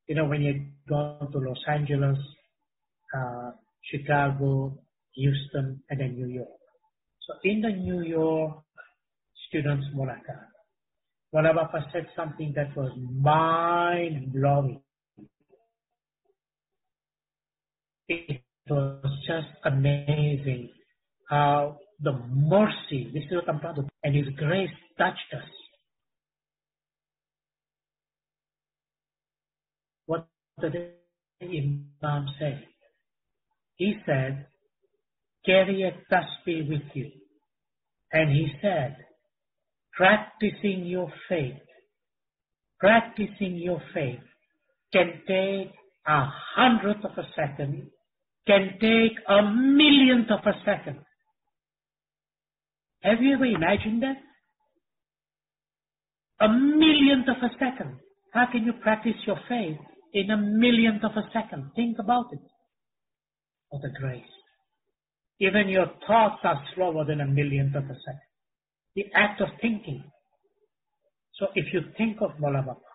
you know, when you go to Los Angeles, Chicago, Houston, and then New York. So in the New York students' Mulaqat, Mola Bapa said something that was mind-blowing. It was just amazing how the mercy, this is what I'm proud of, and His grace touched us. What did the Imam say? He said, carry a tasbih with you. And he said, practicing your faith can take 1/100th of a second, can take 1/1,000,000th of a second. Have you ever imagined that? 1/1,000,000th of a second. How can you practice your faith in 1/1,000,000th of a second? Think about it. What a grace. Even your thoughts are slower than 1/1,000,000th of a second. The act of thinking. So if you think of Mola Bapa,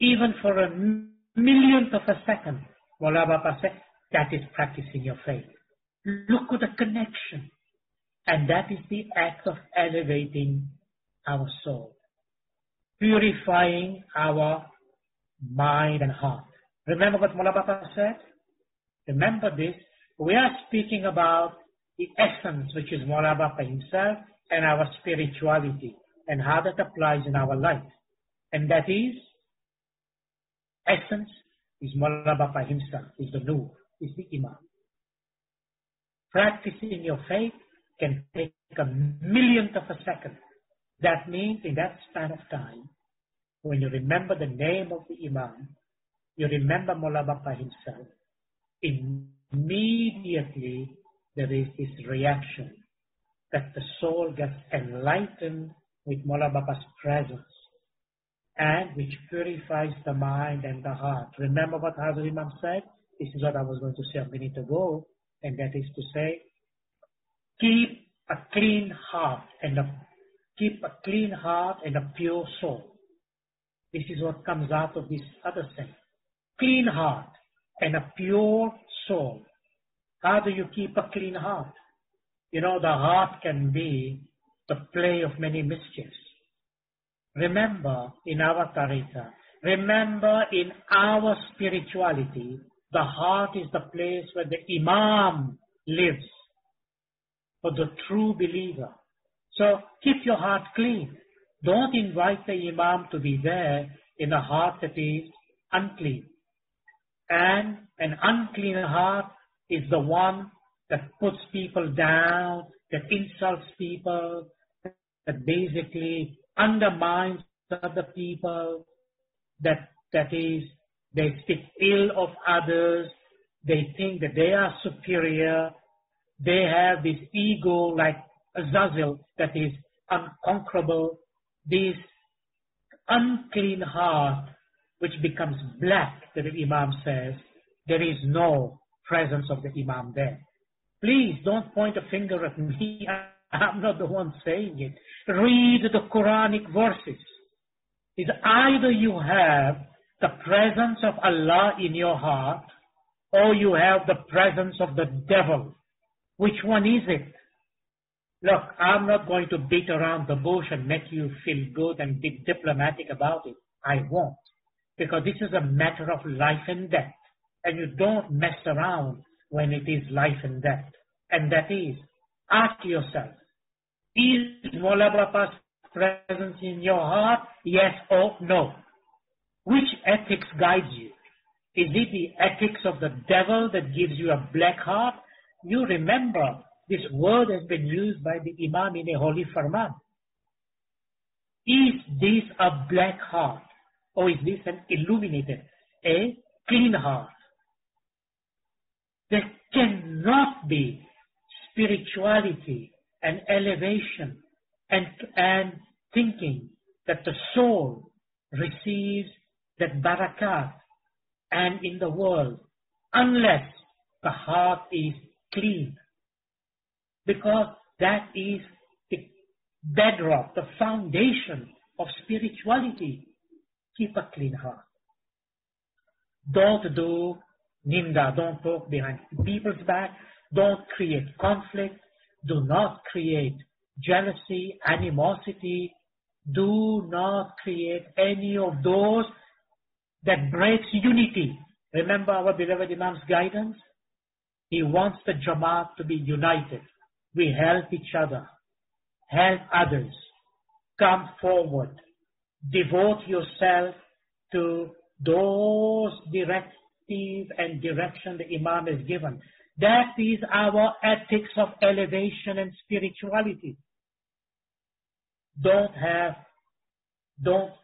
even for 1/1,000,000th of a second, Mola Bapa said, that is practicing your faith. Look at the connection. And that is the act of elevating our soul, purifying our mind and heart. Remember what Mola Bapa said? Remember this. We are speaking about the essence, which is Mola Bapa himself, and our spirituality, and how that applies in our life. And that is, essence is Mola Bapa himself, is the Nur, is the Imam. Practicing your faith can take a millionth of a second. That means in that span of time, when you remember the name of the Imam, you remember Mola Bapa himself, immediately there is this reaction that the soul gets enlightened with Mola Bapa's presence, and which purifies the mind and the heart. Remember what Hazrat Imam said? This is what I was going to say a minute ago, and that is to say, keep a clean heart and a pure soul. This is what comes out of this other saying. Clean heart and a pure soul. How do you keep a clean heart? You know, the heart can be the play of many mischiefs. Remember in our tariqah, remember in our spirituality, the heart is the place where the Imam lives for the true believer. So keep your heart clean. Don't invite the Imam to be there in a heart that is unclean. And an unclean heart is the one that puts people down, that insults people, that basically undermines other people, that is, they speak ill of others, they think that they are superior, they have this ego like Azazel that is unconquerable, this unclean heart which becomes black, that the Imam says, there is no presence of the Imam there. Please don't point a finger at me. I'm not the one saying it. Read the Quranic verses. It's either you have the presence of Allah in your heart, or you have the presence of the devil. Which one is it? Look, I'm not going to beat around the bush and make you feel good and be diplomatic about it. I won't. Because this is a matter of life and death. And you don't mess around when it is life and death. And that is, ask yourself, is Mola Bapa's presence in your heart? Yes or no? Which ethics guides you? Is it the ethics of the devil that gives you a black heart? You remember, this word has been used by the Imam in a holy farman. Is this a black heart? Or is this an illuminated, a clean heart? There cannot be spirituality and elevation and thinking that the soul receives that barakat and in the world unless the heart is clean. Because that is the bedrock, the foundation of spirituality. Keep a clean heart. Don't do ninda, don't talk behind people's back, don't create conflict, do not create jealousy, animosity, do not create any of those that breaks unity. Remember our beloved Imam's guidance? He wants the Jamaat to be united. We help each other, help others, come forward, devote yourself to those directives and direction the Imam has given. That is our ethics of elevation and spirituality. Don't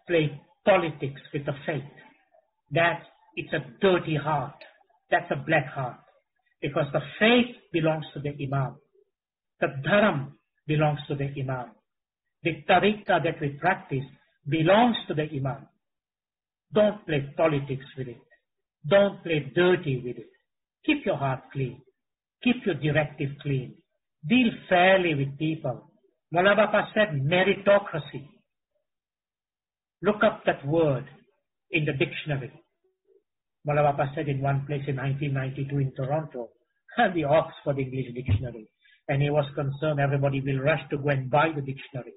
play politics with the faith. It's a dirty heart. That's a black heart. Because the faith belongs to the Imam. The dharam belongs to the Imam. The tariqah that we practice belongs to the Imam. Don't play politics with it. Don't play dirty with it. Keep your heart clean. Keep your directive clean. Deal fairly with people. Mola Bapa said meritocracy. Look up that word in the dictionary. Mola Bapa said in one place in 1992 in Toronto, the Oxford English Dictionary. And he was concerned everybody will rush to go and buy the dictionary.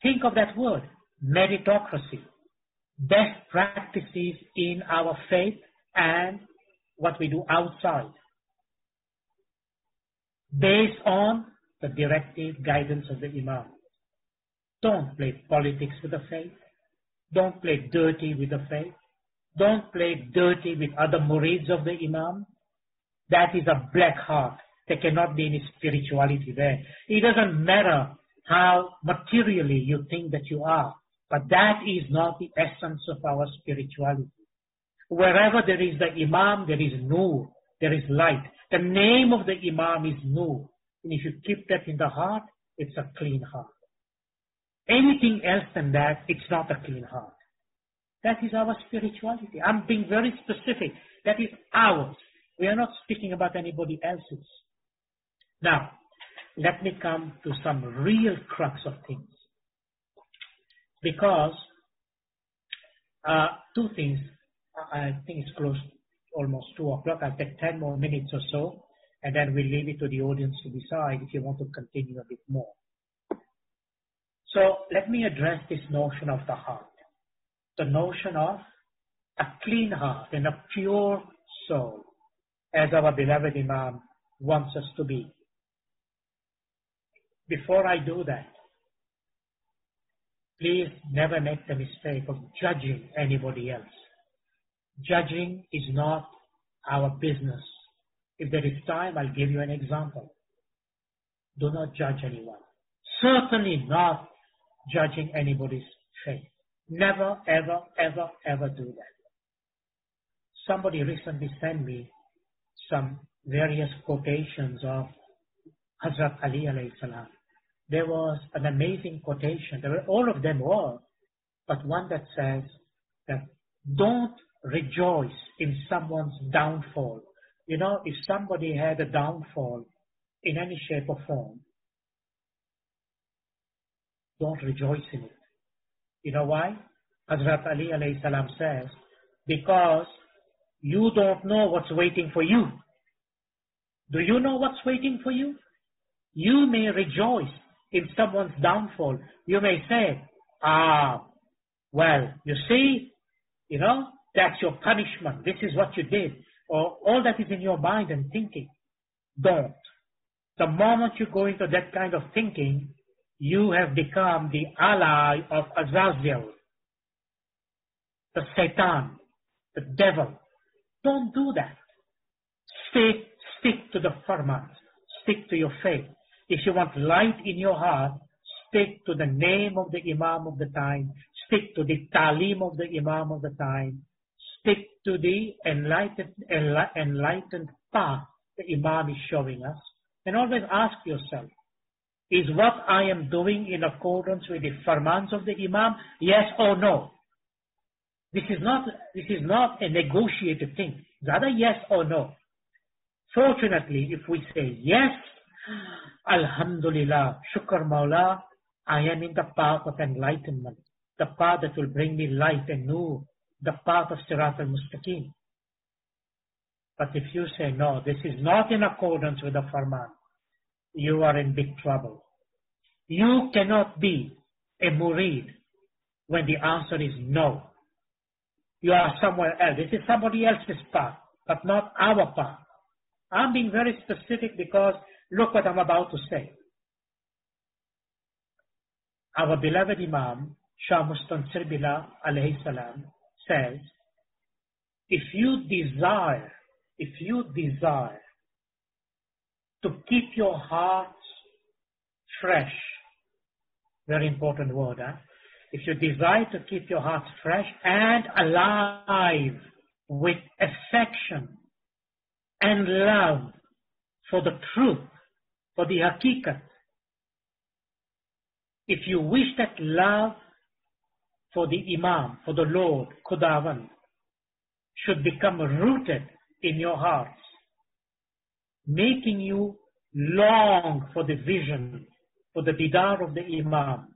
Think of that word, meritocracy. Best practices in our faith and what we do outside. Based on the directive guidance of the Imam. Don't play politics with the faith. Don't play dirty with the faith. Don't play dirty with other murids of the Imam. That is a black heart. There cannot be any spirituality there. It doesn't matter how materially you think that you are, but that is not the essence of our spirituality. Wherever there is the Imam, there is nur, there is light. The name of the Imam is nur. And if you keep that in the heart, it's a clean heart. Anything else than that, it's not a clean heart. That is our spirituality. I'm being very specific. That is ours. We are not speaking about anybody else's. Now, let me come to some real crux of things. Because two things, I think it's close, almost 2 o'clock. I'll take 10 more minutes or so, and then we'll leave it to the audience to decide if you want to continue a bit more. So let me address this notion of the heart. The notion of a clean heart and a pure soul, as our beloved Imam wants us to be. Before I do that, please never make the mistake of judging anybody else. Judging is not our business. If there is time, I'll give you an example. Do not judge anyone. Certainly not judging anybody's faith. Never, ever, ever, ever do that. Somebody recently sent me some various quotations of Hazrat Ali alayhi salam. There was an amazing quotation. All of them were, but one that says that don't rejoice in someone's downfall. You know, if somebody had a downfall in any shape or form, don't rejoice in it. You know why? Hazrat Ali alayhi salam says, because you don't know what's waiting for you. Do you know what's waiting for you? You may rejoice in someone's downfall. You may say, well, you see, you know, that's your punishment. This is what you did. Or all that is in your mind and thinking. Don't. The moment you go into that kind of thinking, you have become the ally of Azazel, the Satan, the devil. Don't do that. Stick to the farmans. Stick to your faith. If you want light in your heart, stick to the name of the Imam of the time. Stick to the Talim of the Imam of the time. Stick to the enlightened path the Imam is showing us. And always ask yourself, is what I am doing in accordance with the farmans of the Imam? Yes or no? This is not a negotiated thing. It's either yes or no. Fortunately, if we say yes, Alhamdulillah, Shukr Mawla, I am in the path of enlightenment, the path that will bring me light and nur, the path of Sirat al-Mustaqim. But if you say no, this is not in accordance with the farman, you are in big trouble. You cannot be a murid when the answer is no. You are somewhere else. This is somebody else's path, but not our path. I'm being very specific because look what I'm about to say. Our beloved Imam, Shah Mustansir Billah alayhi salam, says, if you desire to keep your hearts fresh, very important word, huh? If you desire to keep your hearts fresh and alive with affection and love for the truth, for the haqiqat, if you wish that love for the Imam, for the Lord, Khudawan, should become rooted in your hearts, making you long for the vision, for the didar of the Imam,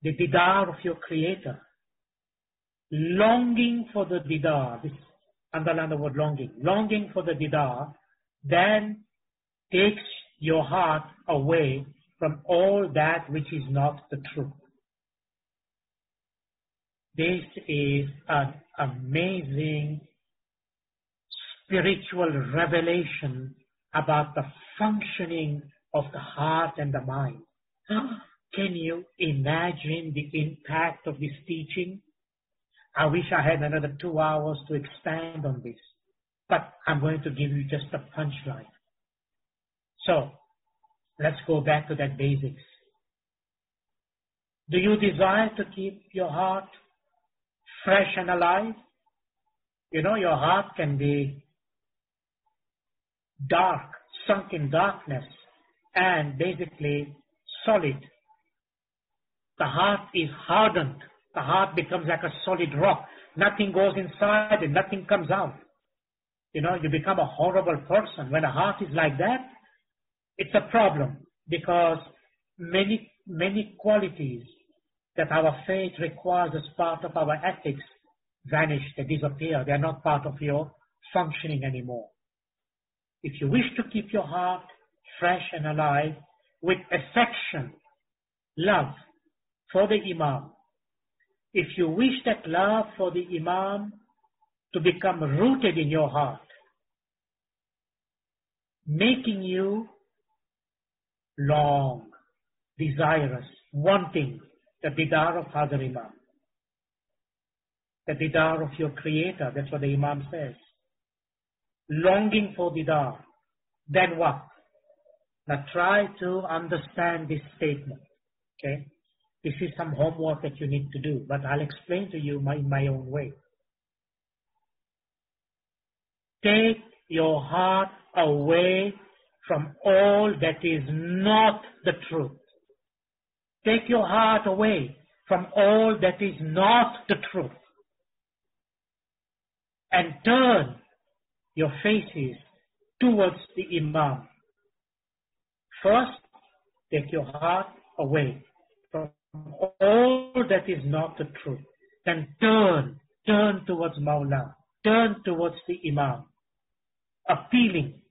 the didar of your Creator, longing for the didar, this underline the word longing. Longing for the didar then takes your heart away from all that which is not the truth. This is an amazing spiritual revelation about the functioning of the heart and the mind. Can you imagine the impact of this teaching? I wish I had another 2 hours to expand on this, but I'm going to give you just a punchline. So, let's go back to that basics. Do you desire to keep your heart fresh and alive? You know, your heart can be dark, sunk in darkness, and basically solid. The heart is hardened. The heart becomes like a solid rock. Nothing goes inside and nothing comes out. You know, you become a horrible person. When a heart is like that, it's a problem, because many qualities that our faith requires as part of our ethics vanish, they disappear. They are not part of your functioning anymore. If you wish to keep your heart fresh and alive with affection, love for the Imam, if you wish that love for the Imam to become rooted in your heart, making you long, desirous, wanting the didar of Hazar Imam, the didar of your Creator, that's what the Imam says. Longing for didar, then what? Now try to understand this statement, okay? This is some homework that you need to do, but I'll explain to you in my own way. Take your heart away from all that is not the truth. Take your heart away from all that is not the truth. And turn your faces towards the Imam. First, take your heart away from all that is not the truth. Then turn towards Mawla. Turn towards the Imam. Appealing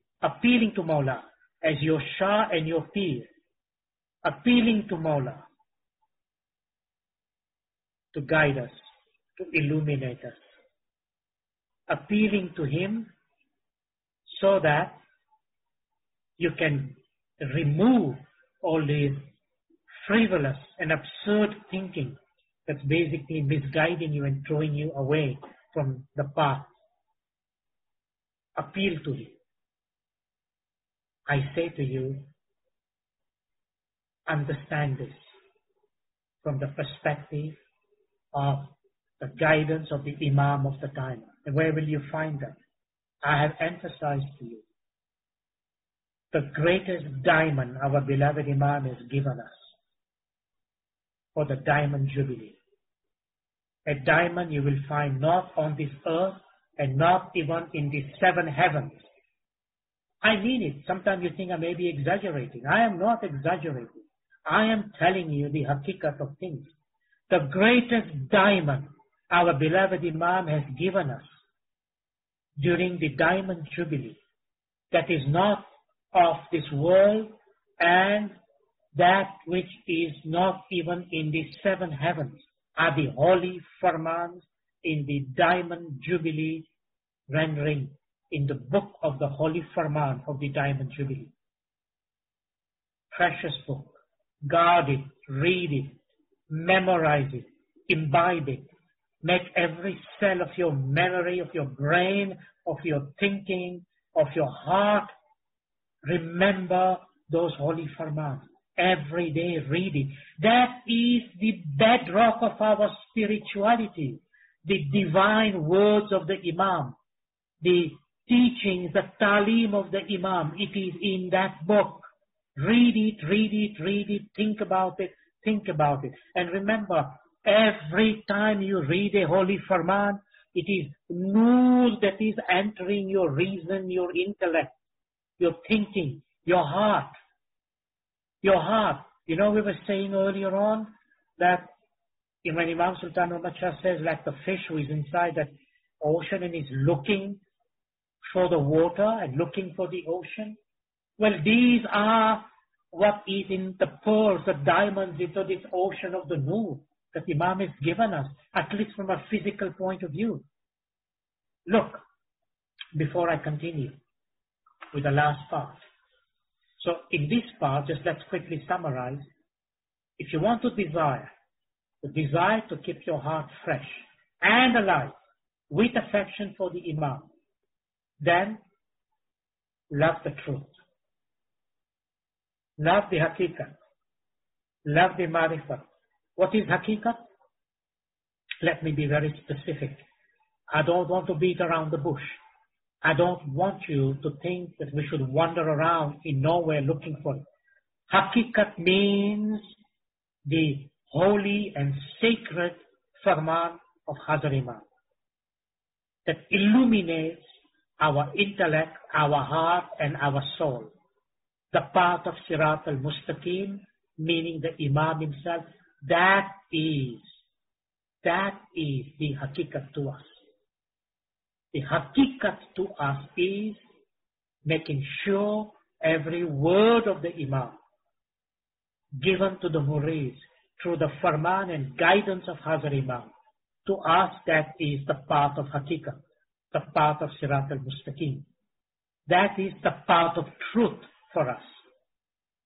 to Mawla as your Shah and your Pir. Appealing to Mawla to guide us, to illuminate us. Appealing to Him so that you can remove all these frivolous and absurd thinking that's basically misguiding you and throwing you away from the path. Appeal to Him. I say to you, understand this from the perspective of the guidance of the Imam of the time. And where will you find that? I have emphasized to you the greatest diamond our beloved Imam has given us for the Diamond Jubilee. A diamond you will find not on this earth and not even in the 7 heavens. I mean it. Sometimes you think I may be exaggerating. I am not exaggerating. I am telling you the hakikat of things. The greatest diamond our beloved Imam has given us during the Diamond Jubilee, that is not of this world and that which is not even in the 7 heavens, are the holy farmans in the Diamond Jubilee rendering in the book of the holy farman of the Diamond Jubilee. Precious book. Guard it, read it, memorize it, imbibe it. Make every cell of your memory, of your brain, of your thinking, of your heart, remember those holy farmans. Every day read it. That is the bedrock of our spirituality. The divine words of the Imam. The teachings, the talim of the Imam. It is in that book. Read it, think about it. And remember, every time you read a holy farman, it is nur that is entering your reason, your intellect, your thinking, your heart. Your heart. You know, we were saying earlier on that when Imam Sultan Muhammad Shah says, like the fish who is inside that ocean and is looking for the water and looking for the ocean. Well, these are what is in the pearls, the diamonds into this ocean of the Noor that Imam has given us, at least from a physical point of view. Look, before I continue with the last part. So in this part, just let's quickly summarize. If you want to desire to keep your heart fresh and alive with affection for the Imam, then love the truth. Love the haqiqat. Love the marifat. What is haqiqat? Let me be very specific. I don't want to beat around the bush. I don't want you to think that we should wander around in nowhere looking for it. Haqiqat means the holy and sacred farman of Hazar Imam that illuminates our intellect, our heart, and our soul. The path of Sirat al-Mustaqim, meaning the Imam himself, that is the haqiqat to us. The haqiqat to us is making sure every word of the Imam given to the Murids through the farman and guidance of Hazar Imam, to us that is the path of haqiqat, the path of Sirat al-Mustaqim. That is the path of truth for us.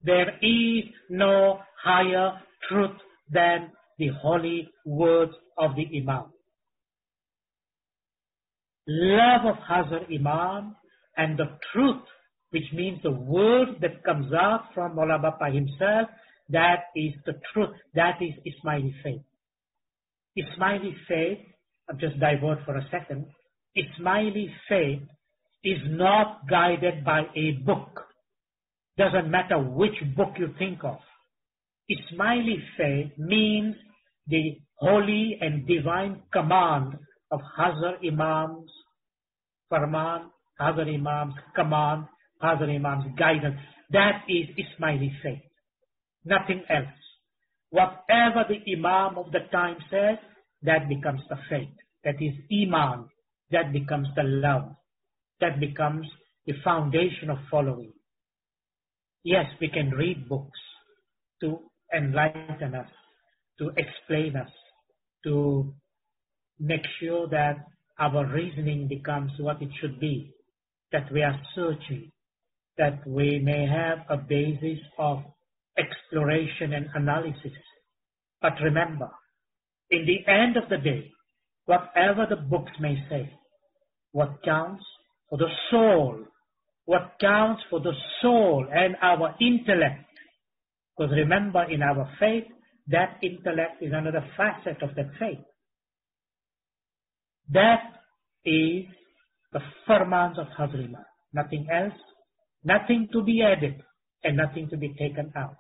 There is no higher truth than the holy words of the Imam. Love of Hazar Imam and the truth, which means the word that comes out from Maula Bapa himself, that is the truth. That is Ismaili faith. Ismaili faith, I'll just divert for a second. Ismaili faith is not guided by a book. Doesn't matter which book you think of. Ismaili faith means the holy and divine command of Hazar Imam's farman, Hazar Imam's command, Hazar Imam's guidance. That is Ismaili faith. Nothing else. Whatever the Imam of the time says, that becomes the faith. That is Iman. That becomes the love. That becomes the foundation of following. Yes, we can read books to enlighten us, to explain us, to make sure that our reasoning becomes what it should be, that we are searching, that we may have a basis of exploration and analysis. But remember, in the end of the day, whatever the books may say, what counts for the soul, what counts for the soul and our intellect, because remember, in our faith, that intellect is another facet of that faith. That is the farmans of Hazar Imam. Nothing else, nothing to be added, and nothing to be taken out.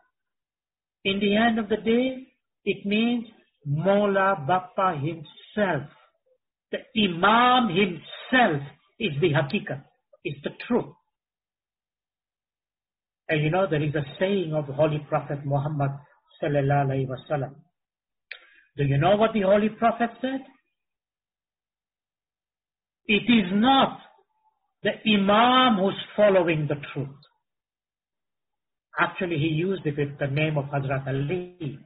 In the end of the day, it means Maula Bapa himself, the Imam himself is the haqiqat, is the truth. And you know, there is a saying of the Holy Prophet Muhammad sallallahu alaihi wasallam. Do you know what the Holy Prophet said? It is not the Imam who's following the truth. Actually, he used it with the name of Hazrat Ali.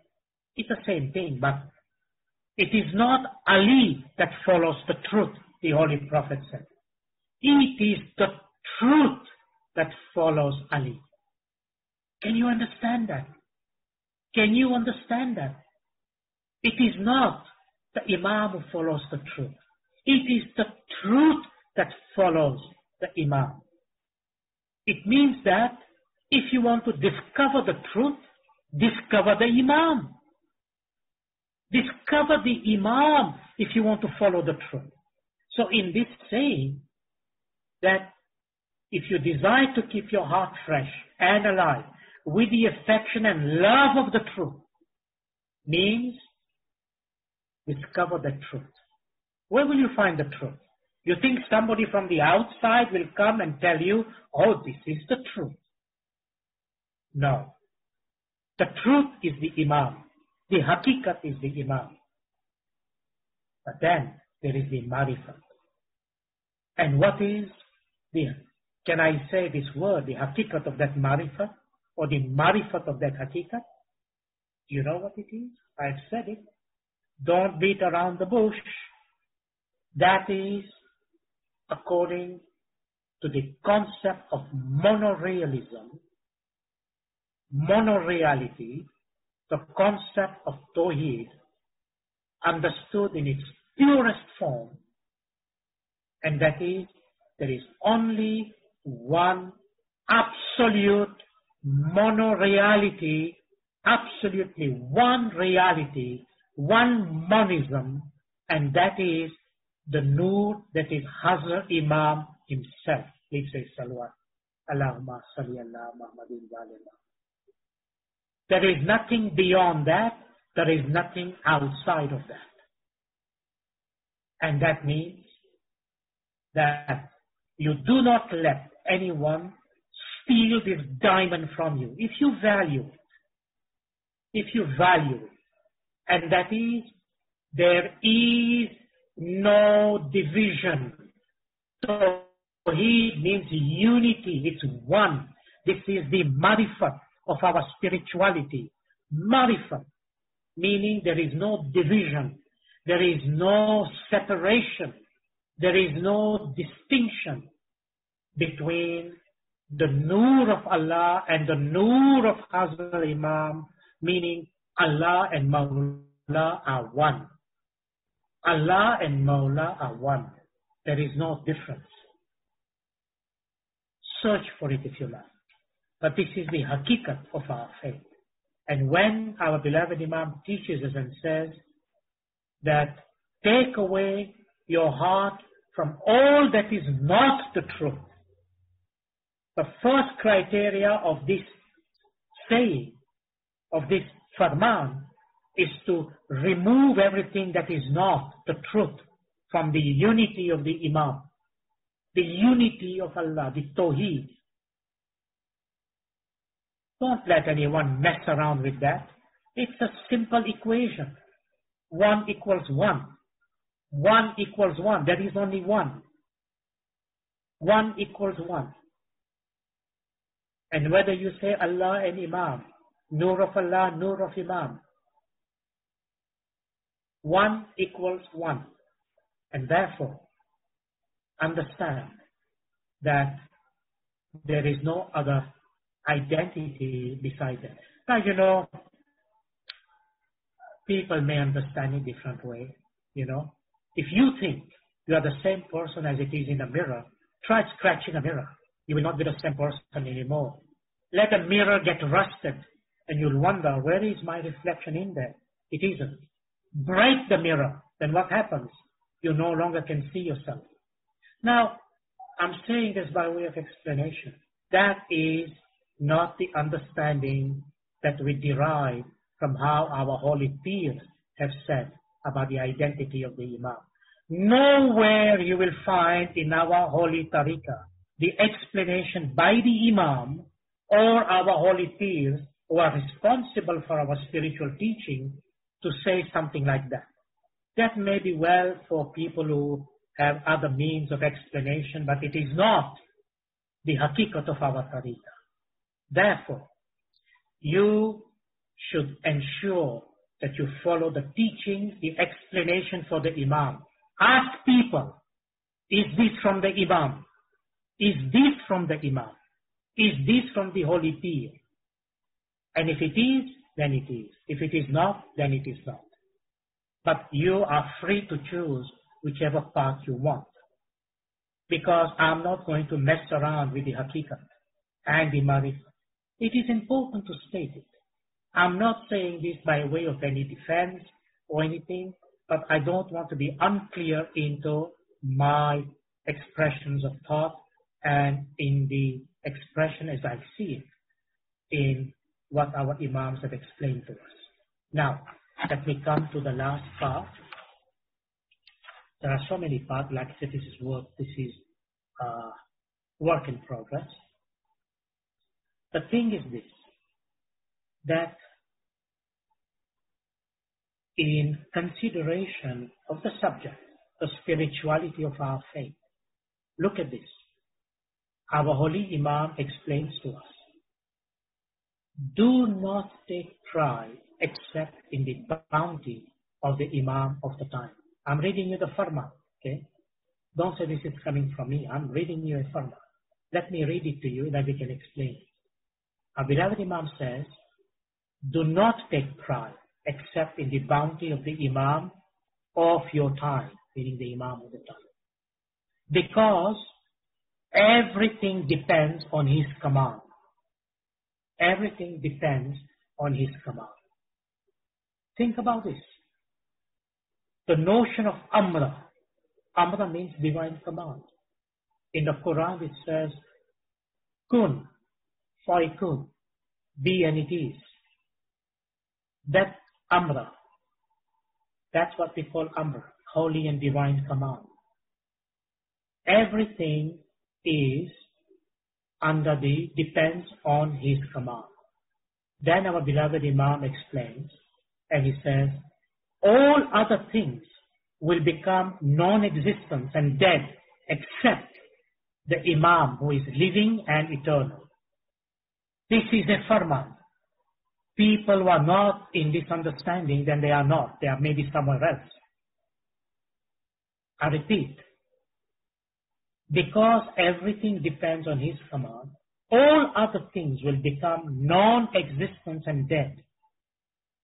It's the same thing, but it is not Ali that follows the truth, the Holy Prophet said. It is the truth that follows Ali. Can you understand that? Can you understand that? It is not the Imam who follows the truth. It is the truth that follows the Imam. It means that if you want to discover the truth, discover the Imam. Discover the Imam if you want to follow the truth. So in this saying, that if you desire to keep your heart fresh and alive with the affection and love of the truth, means discover the truth. Where will you find the truth? You think somebody from the outside will come and tell you, oh, this is the truth. No. The truth is the Imam. The haqiqat is the Imam. But then there is the marifat. And what is can I say this word, the hakikat of that marifat, or the marifat of that hakikat? You know what it is? I've said it. Don't beat around the bush. That is according to the concept of monorealism, monoreality, the concept of Tawheed, understood in its purest form, and that is, there is only one absolute monoreality, absolutely one reality, one monism, and that is the Nur, that is Hazrat Imam himself. Please say Salawat. Allahumma salli ala Muhammadin wa ala. There is nothing beyond that. There is nothing outside of that. And that means that you do not let anyone steal this diamond from you. If you value it, and that is, there is no division. Tawheed means unity, it's one. This is the marifat of our spirituality. Marifat, meaning there is no division, there is no separation, there is no distinction between the Nur of Allah and the Nur of Hazrat Imam, meaning Allah and Mawla are one. Allah and Mawla are one. There is no difference. Search for it if you like. But this is the hakikat of our faith. And when our beloved Imam teaches us and says that take away your heart from all that is not the truth, the first criteria of this saying, of this farman, is to remove everything that is not the truth from the unity of the Imam, the unity of Allah, the Tawheed. Don't let anyone mess around with that. It's a simple equation. 1 equals 1. 1 equals 1. There is only 1. 1 equals 1. And whether you say Allah and Imam, Nur of Allah, Nur of Imam, 1 equals 1. And therefore, understand that there is no other identity beside that. Now, you know, people may understand in different way, you know. If you think you are the same person as it is in a mirror, try scratching a mirror. You will not be the same person anymore. Let a mirror get rusted and you'll wonder, where is my reflection in there? It isn't. Break the mirror. Then what happens? You no longer can see yourself. Now, I'm saying this by way of explanation. That is not the understanding that we derive from how our holy peers have said about the identity of the Imam. Nowhere you will find in our holy tariqah the explanation by the Imam or our holy peers who are responsible for our spiritual teaching to say something like that. That may be well for people who have other means of explanation, but it is not the hakikat of our tariqah. Therefore, you should ensure that you follow the teaching, the explanation for the Imam. Ask people, is this from the Imam? Is this from the Imam? Is this from the Holy Peer? And if it is, then it is. If it is not, then it is not. But you are free to choose whichever path you want. Because I'm not going to mess around with the hakikat and the marifah. It is important to state it. I'm not saying this by way of any defense or anything, but I don't want to be unclear into my expressions of thought and in the expression as I see it in what our Imams have explained to us. Now, let me come to the last part. There are so many parts, like I said, this is work in progress. The thing is this, that in consideration of the subject, the spirituality of our faith, Look at this. Our holy Imam explains to us, do not take pride except in the bounty of the Imam of the time. I'm reading you the Farman, okay? Don't say this is coming from me. I'm reading you a Farman. Let me read it to you, that we can explain it. Our beloved Imam says, do not take pride except in the bounty of the Imam of your time, meaning the Imam of the time. Because everything depends on his command. Everything depends on his command. Think about this. The notion of Amra. Amra means divine command. In the Quran it says, Kun, Faikun, be and it is. That Amra. That's what we call Amra, holy and divine command. Everything is under the depends on his command. Then our beloved Imam explains, and he says, all other things will become non-existent and dead except the Imam who is living and eternal. This is a farman. People who are not in this understanding, then they are not. They are maybe somewhere else. I repeat, because everything depends on his command, all other things will become non-existent and dead,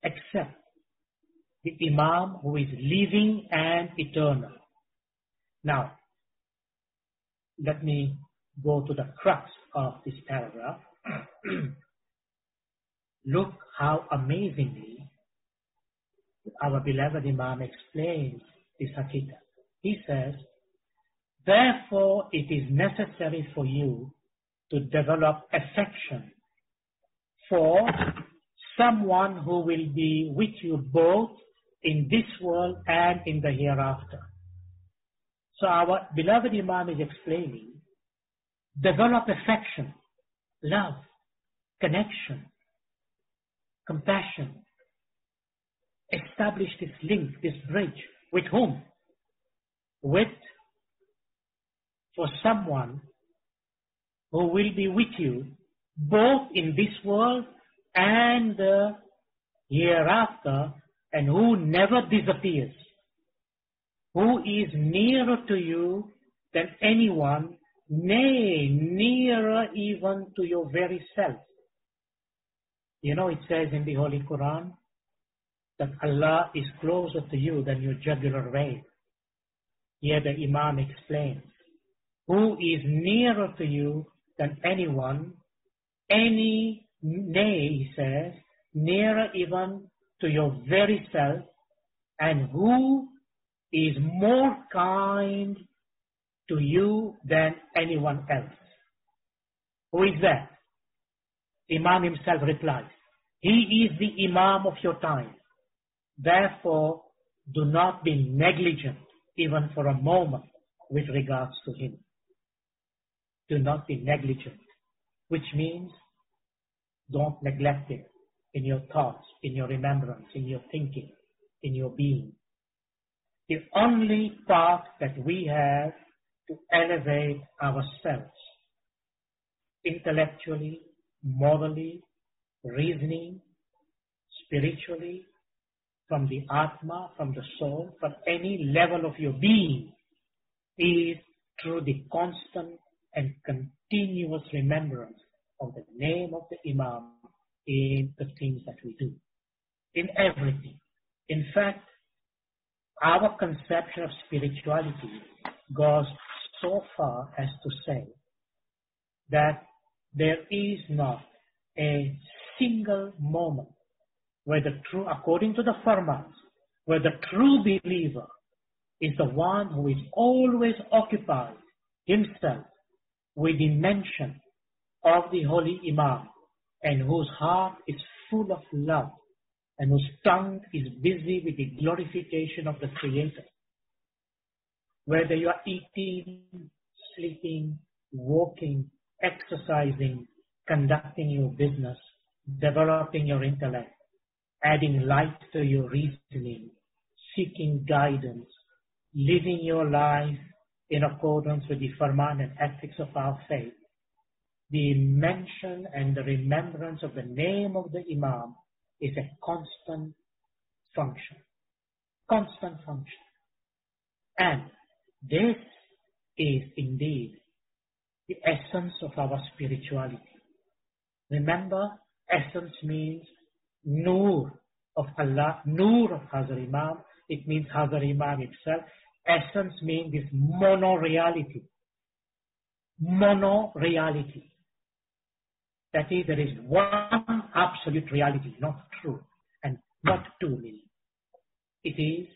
except the Imam who is living and eternal. Now, let me go to the crux of this paragraph. Look how amazingly our beloved Imam explains this Hakika. He says, therefore it is necessary for you to develop affection for someone who will be with you both in this world and in the hereafter. So our beloved Imam is explaining, develop affection, love, connection, compassion. Establish this link, this bridge. With whom? For someone who will be with you both in this world and the hereafter, and who never disappears, who is nearer to you than anyone, nay, nearer even to your very self. You know, it says in the Holy Quran that Allah is closer to you than your jugular vein. Here the Imam explains, who is nearer to you than anyone, nay, he says, nearer even to your very self, and who is more kind to you than anyone else. Who is that? Imam himself replies, he is the Imam of your time. Therefore, do not be negligent even for a moment with regards to him. Do not be negligent, which means don't neglect him in your thoughts, in your remembrance, in your thinking, in your being. The only path that we have to elevate ourselves intellectually, morally, reasoning, spiritually, from the Atma, from the soul, from any level of your being, is through the constant and continuous remembrance of the name of the Imam in the things that we do, in everything. In fact, our conception of spirituality goes so far as to say that there is not a single moment where the true, according to the Farmans, where the true believer is the one who is always occupied himself with the mention of the Holy Imam, and whose heart is full of love, and whose tongue is busy with the glorification of the Creator. Whether you are eating, sleeping, walking, exercising, conducting your business, developing your intellect, adding light to your reasoning, seeking guidance, living your life in accordance with the Farman and ethics of our faith, the mention and the remembrance of the name of the Imam is a constant function. Constant function. And this is indeed the essence of our spirituality. Remember, essence means Nur of Allah, Nur of Hazar Imam. It means Hazar Imam itself. Essence means this mono-reality. Mono-reality. That is, there is one absolute reality, not true, and not two meaning. It is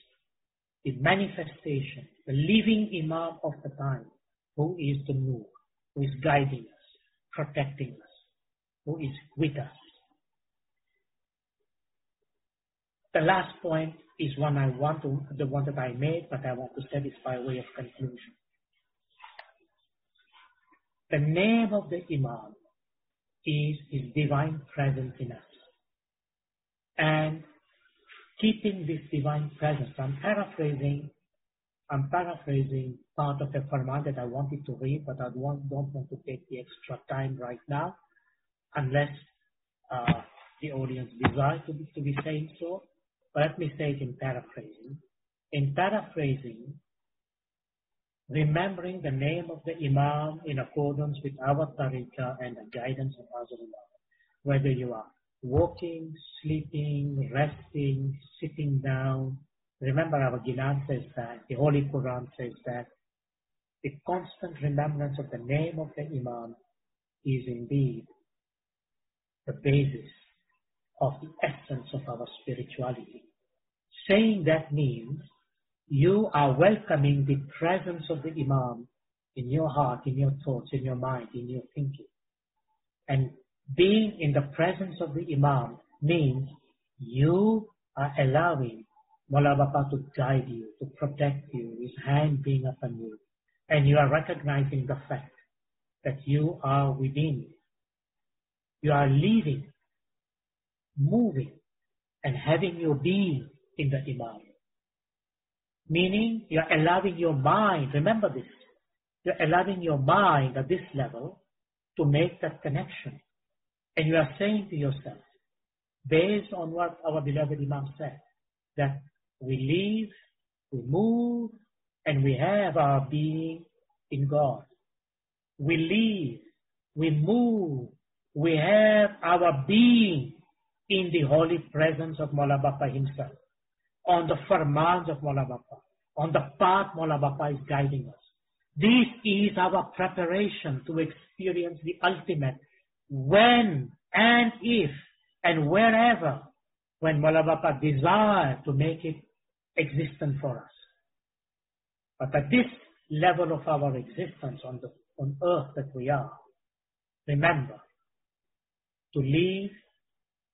the manifestation, the living Imam of the time, who is the Nur, who is guiding us, protecting us, who is with us. The last point is the one that I made, but I want to say this by way of conclusion. The name of the Imam is His divine presence in us. And keeping this divine presence, I'm paraphrasing part of a Farman that I wanted to read, but I don't want to take the extra time right now, unless the audience desires to be saying so. But let me say it in paraphrasing. In paraphrasing, remembering the name of the Imam in accordance with our tariqah and the guidance of Hazrat Imam, whether you are walking, sleeping, resting, sitting down. Remember, our Ginan says that, the Holy Quran says that the constant remembrance of the name of the Imam is indeed the basis of the essence of our spirituality. Saying that means you are welcoming the presence of the Imam in your heart, in your thoughts, in your mind, in your thinking. And being in the presence of the Imam means you are allowing Mawla Bapa to guide you, to protect you, His hand being upon you. And you are recognizing the fact that you are within. You are living, moving, and having your being in the Imam. Meaning, you are allowing your mind, remember this, you are allowing your mind at this level to make that connection. And you are saying to yourself, based on what our beloved Imam said, that we live, we move, and we have our being in God. We live, we move, we have our being in the holy presence of Mawla Bapa himself, on the farmans of Mawla Bapa, on the path Mawla Bapa is guiding us. This is our preparation to experience the ultimate when and if and wherever when Mawla Bapa desire to make it existent for us. But at this level of our existence on earth that we are, remember, to live,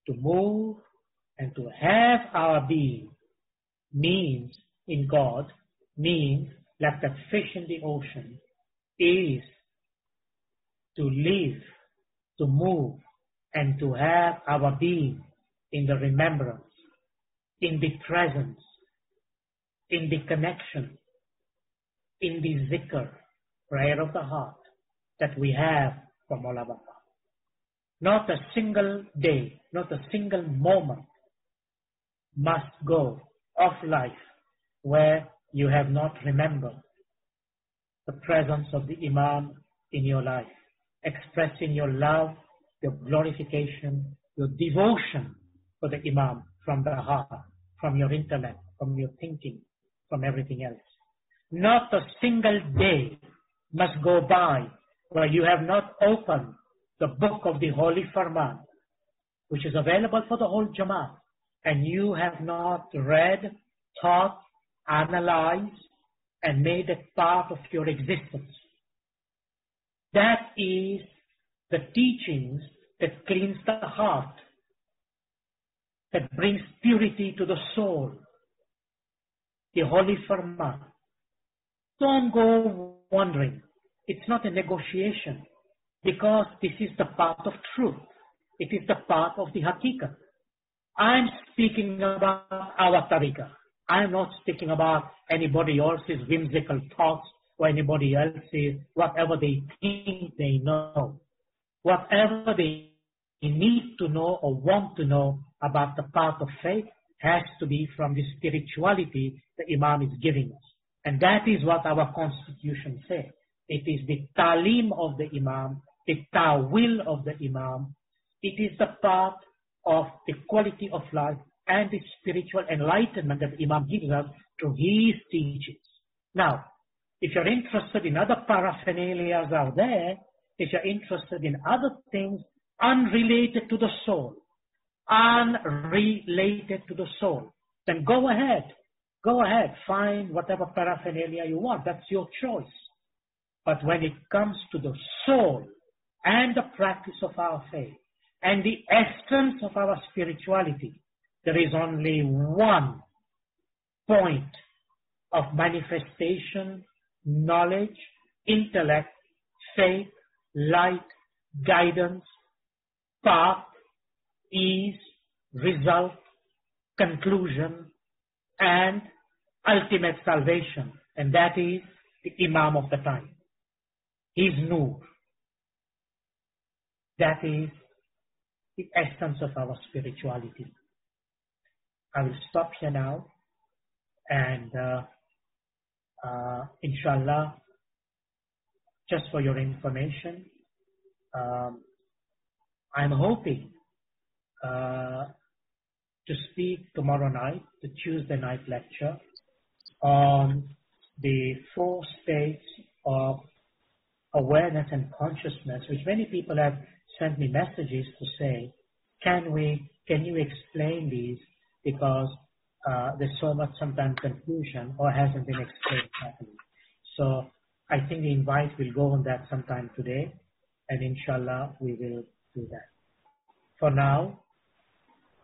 to move, and to have our being means in God, means like that fish in the ocean, is to live, to move, and to have our being in the remembrance, in the presence, in the connection, in the zikr, prayer of the heart that we have from Mawla Bapa. Not a single day, not a single moment must go of life where you have not remembered the presence of the Imam in your life, expressing your love, your glorification, your devotion for the Imam from the heart, from your intellect, from your thinking, from everything else. Not a single day must go by where you have not opened the book of the Holy Farman, which is available for the whole Jamaat, and you have not read, thought, analyzed, and made it part of your existence. That is the teachings that cleanse the heart, that brings purity to the soul. The Holy Farman. Don't go wondering. It's not a negotiation, because this is the path of truth. It is the path of the Haqiqah. I'm speaking about our tariqah. I'm not speaking about anybody else's whimsical thoughts or anybody else's, whatever they think they know. Whatever they need to know or want to know about the path of faith has to be from the spirituality the Imam is giving us. And that is what our constitution says. It is the talim of the Imam, the ta'wil of the Imam. It is the path of the quality of life and the spiritual enlightenment that the Imam gives us through his teachings. Now, if you're interested in other paraphernalias out there, if you're interested in other things unrelated to the soul, then go ahead. Go ahead, find whatever paraphernalia you want. That's your choice. But when it comes to the soul and the practice of our faith and the essence of our spirituality, there is only one point of manifestation, knowledge, intellect, faith, light, guidance, path, ease, result, conclusion, and ultimate salvation. And that is the Imam of the time. His Nur. That is the essence of our spirituality. I will stop here now, and inshallah, just for your information, I'm hoping to speak tomorrow night, the Tuesday night lecture, on the 4 states of awareness and consciousness, which many people have sent me messages to say, can you explain these, because there's so much sometimes confusion or hasn't been explained properly. So I think the invite will go on that sometime today, and inshallah we will do that. For now,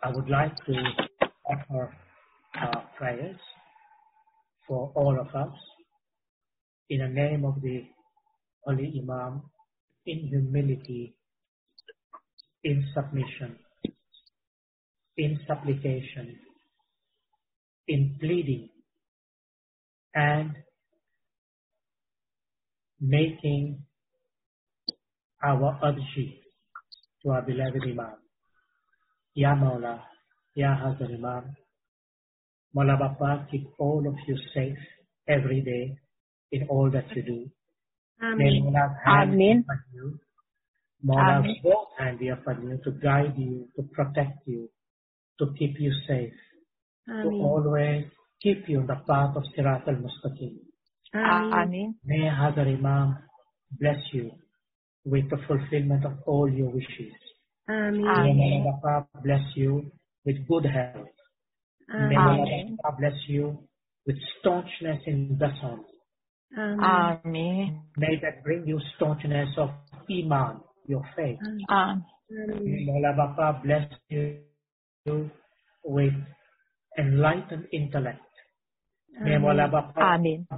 I would like to offer prayers for all of us in the name of the Holy Imam, in humility, in submission, in supplication, in pleading, and making our urge to our beloved Imam. Ya Mawla, Ya Hazar Imam, Mawla Bapa, keep all of you safe every day in all that you do. May Mawla's hand be upon you. Mawla's both hand be upon you to guide you, to protect you, to keep you safe, to always keep you on the path of Sirat al-Mustaqim. May Hazar Imam bless you with the fulfillment of all your wishes. May Allah bless you with good health. May Allah bless you with staunchness in the sun. May that bring you staunchness of Iman, your faith. May Allah bless you with enlightened intellect. May Allah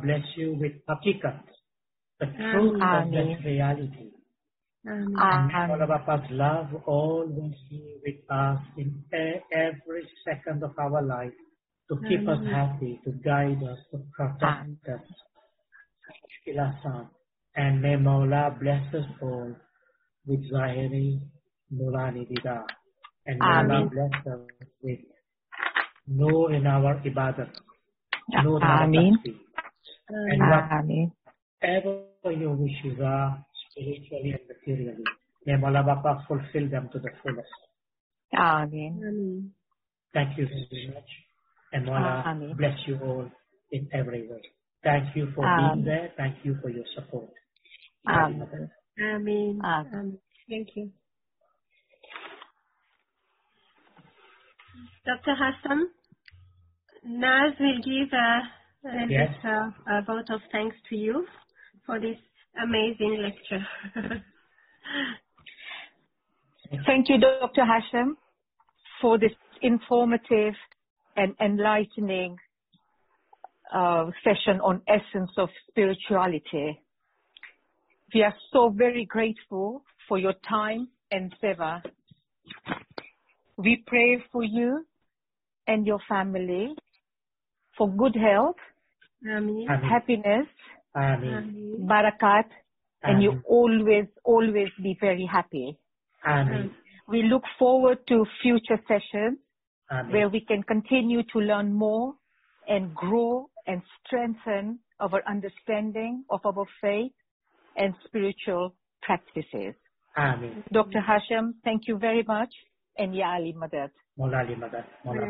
bless you with hakikat, the truth of that reality. And may Allah Bapa's love always be with us in every second of our life, to keep us happy, to guide us, to protect us. And may Mawla bless us all with Zahiri Nurani Dida. And may Allah bless us with Nur in our ibadat, Nur in our tasbih. And whatever your wishes are, spiritually and materially, may Mawla Bapa fulfill them to the fullest. Thank you very much, and Mawla bless you all in every way. Thank you for being there. Thank you for your support. Ameen. Thank you. Dr. Hassam, Naz will give a vote of thanks to you for this amazing lecture. Thank you, Dr. Hassam, for this informative and enlightening session on essence of spirituality. We are so very grateful for your time and seva. We pray for you and your family for good health, happiness, Amin. barakat, and you Amin. always be very happy. Amin. We look forward to future sessions Amin. where we can continue to learn more and grow and strengthen our understanding of our faith and spiritual practices. Amin. Dr. HASSAM, thank you very much. And Ya Ali Madad. Mola Ali Madad. Mola.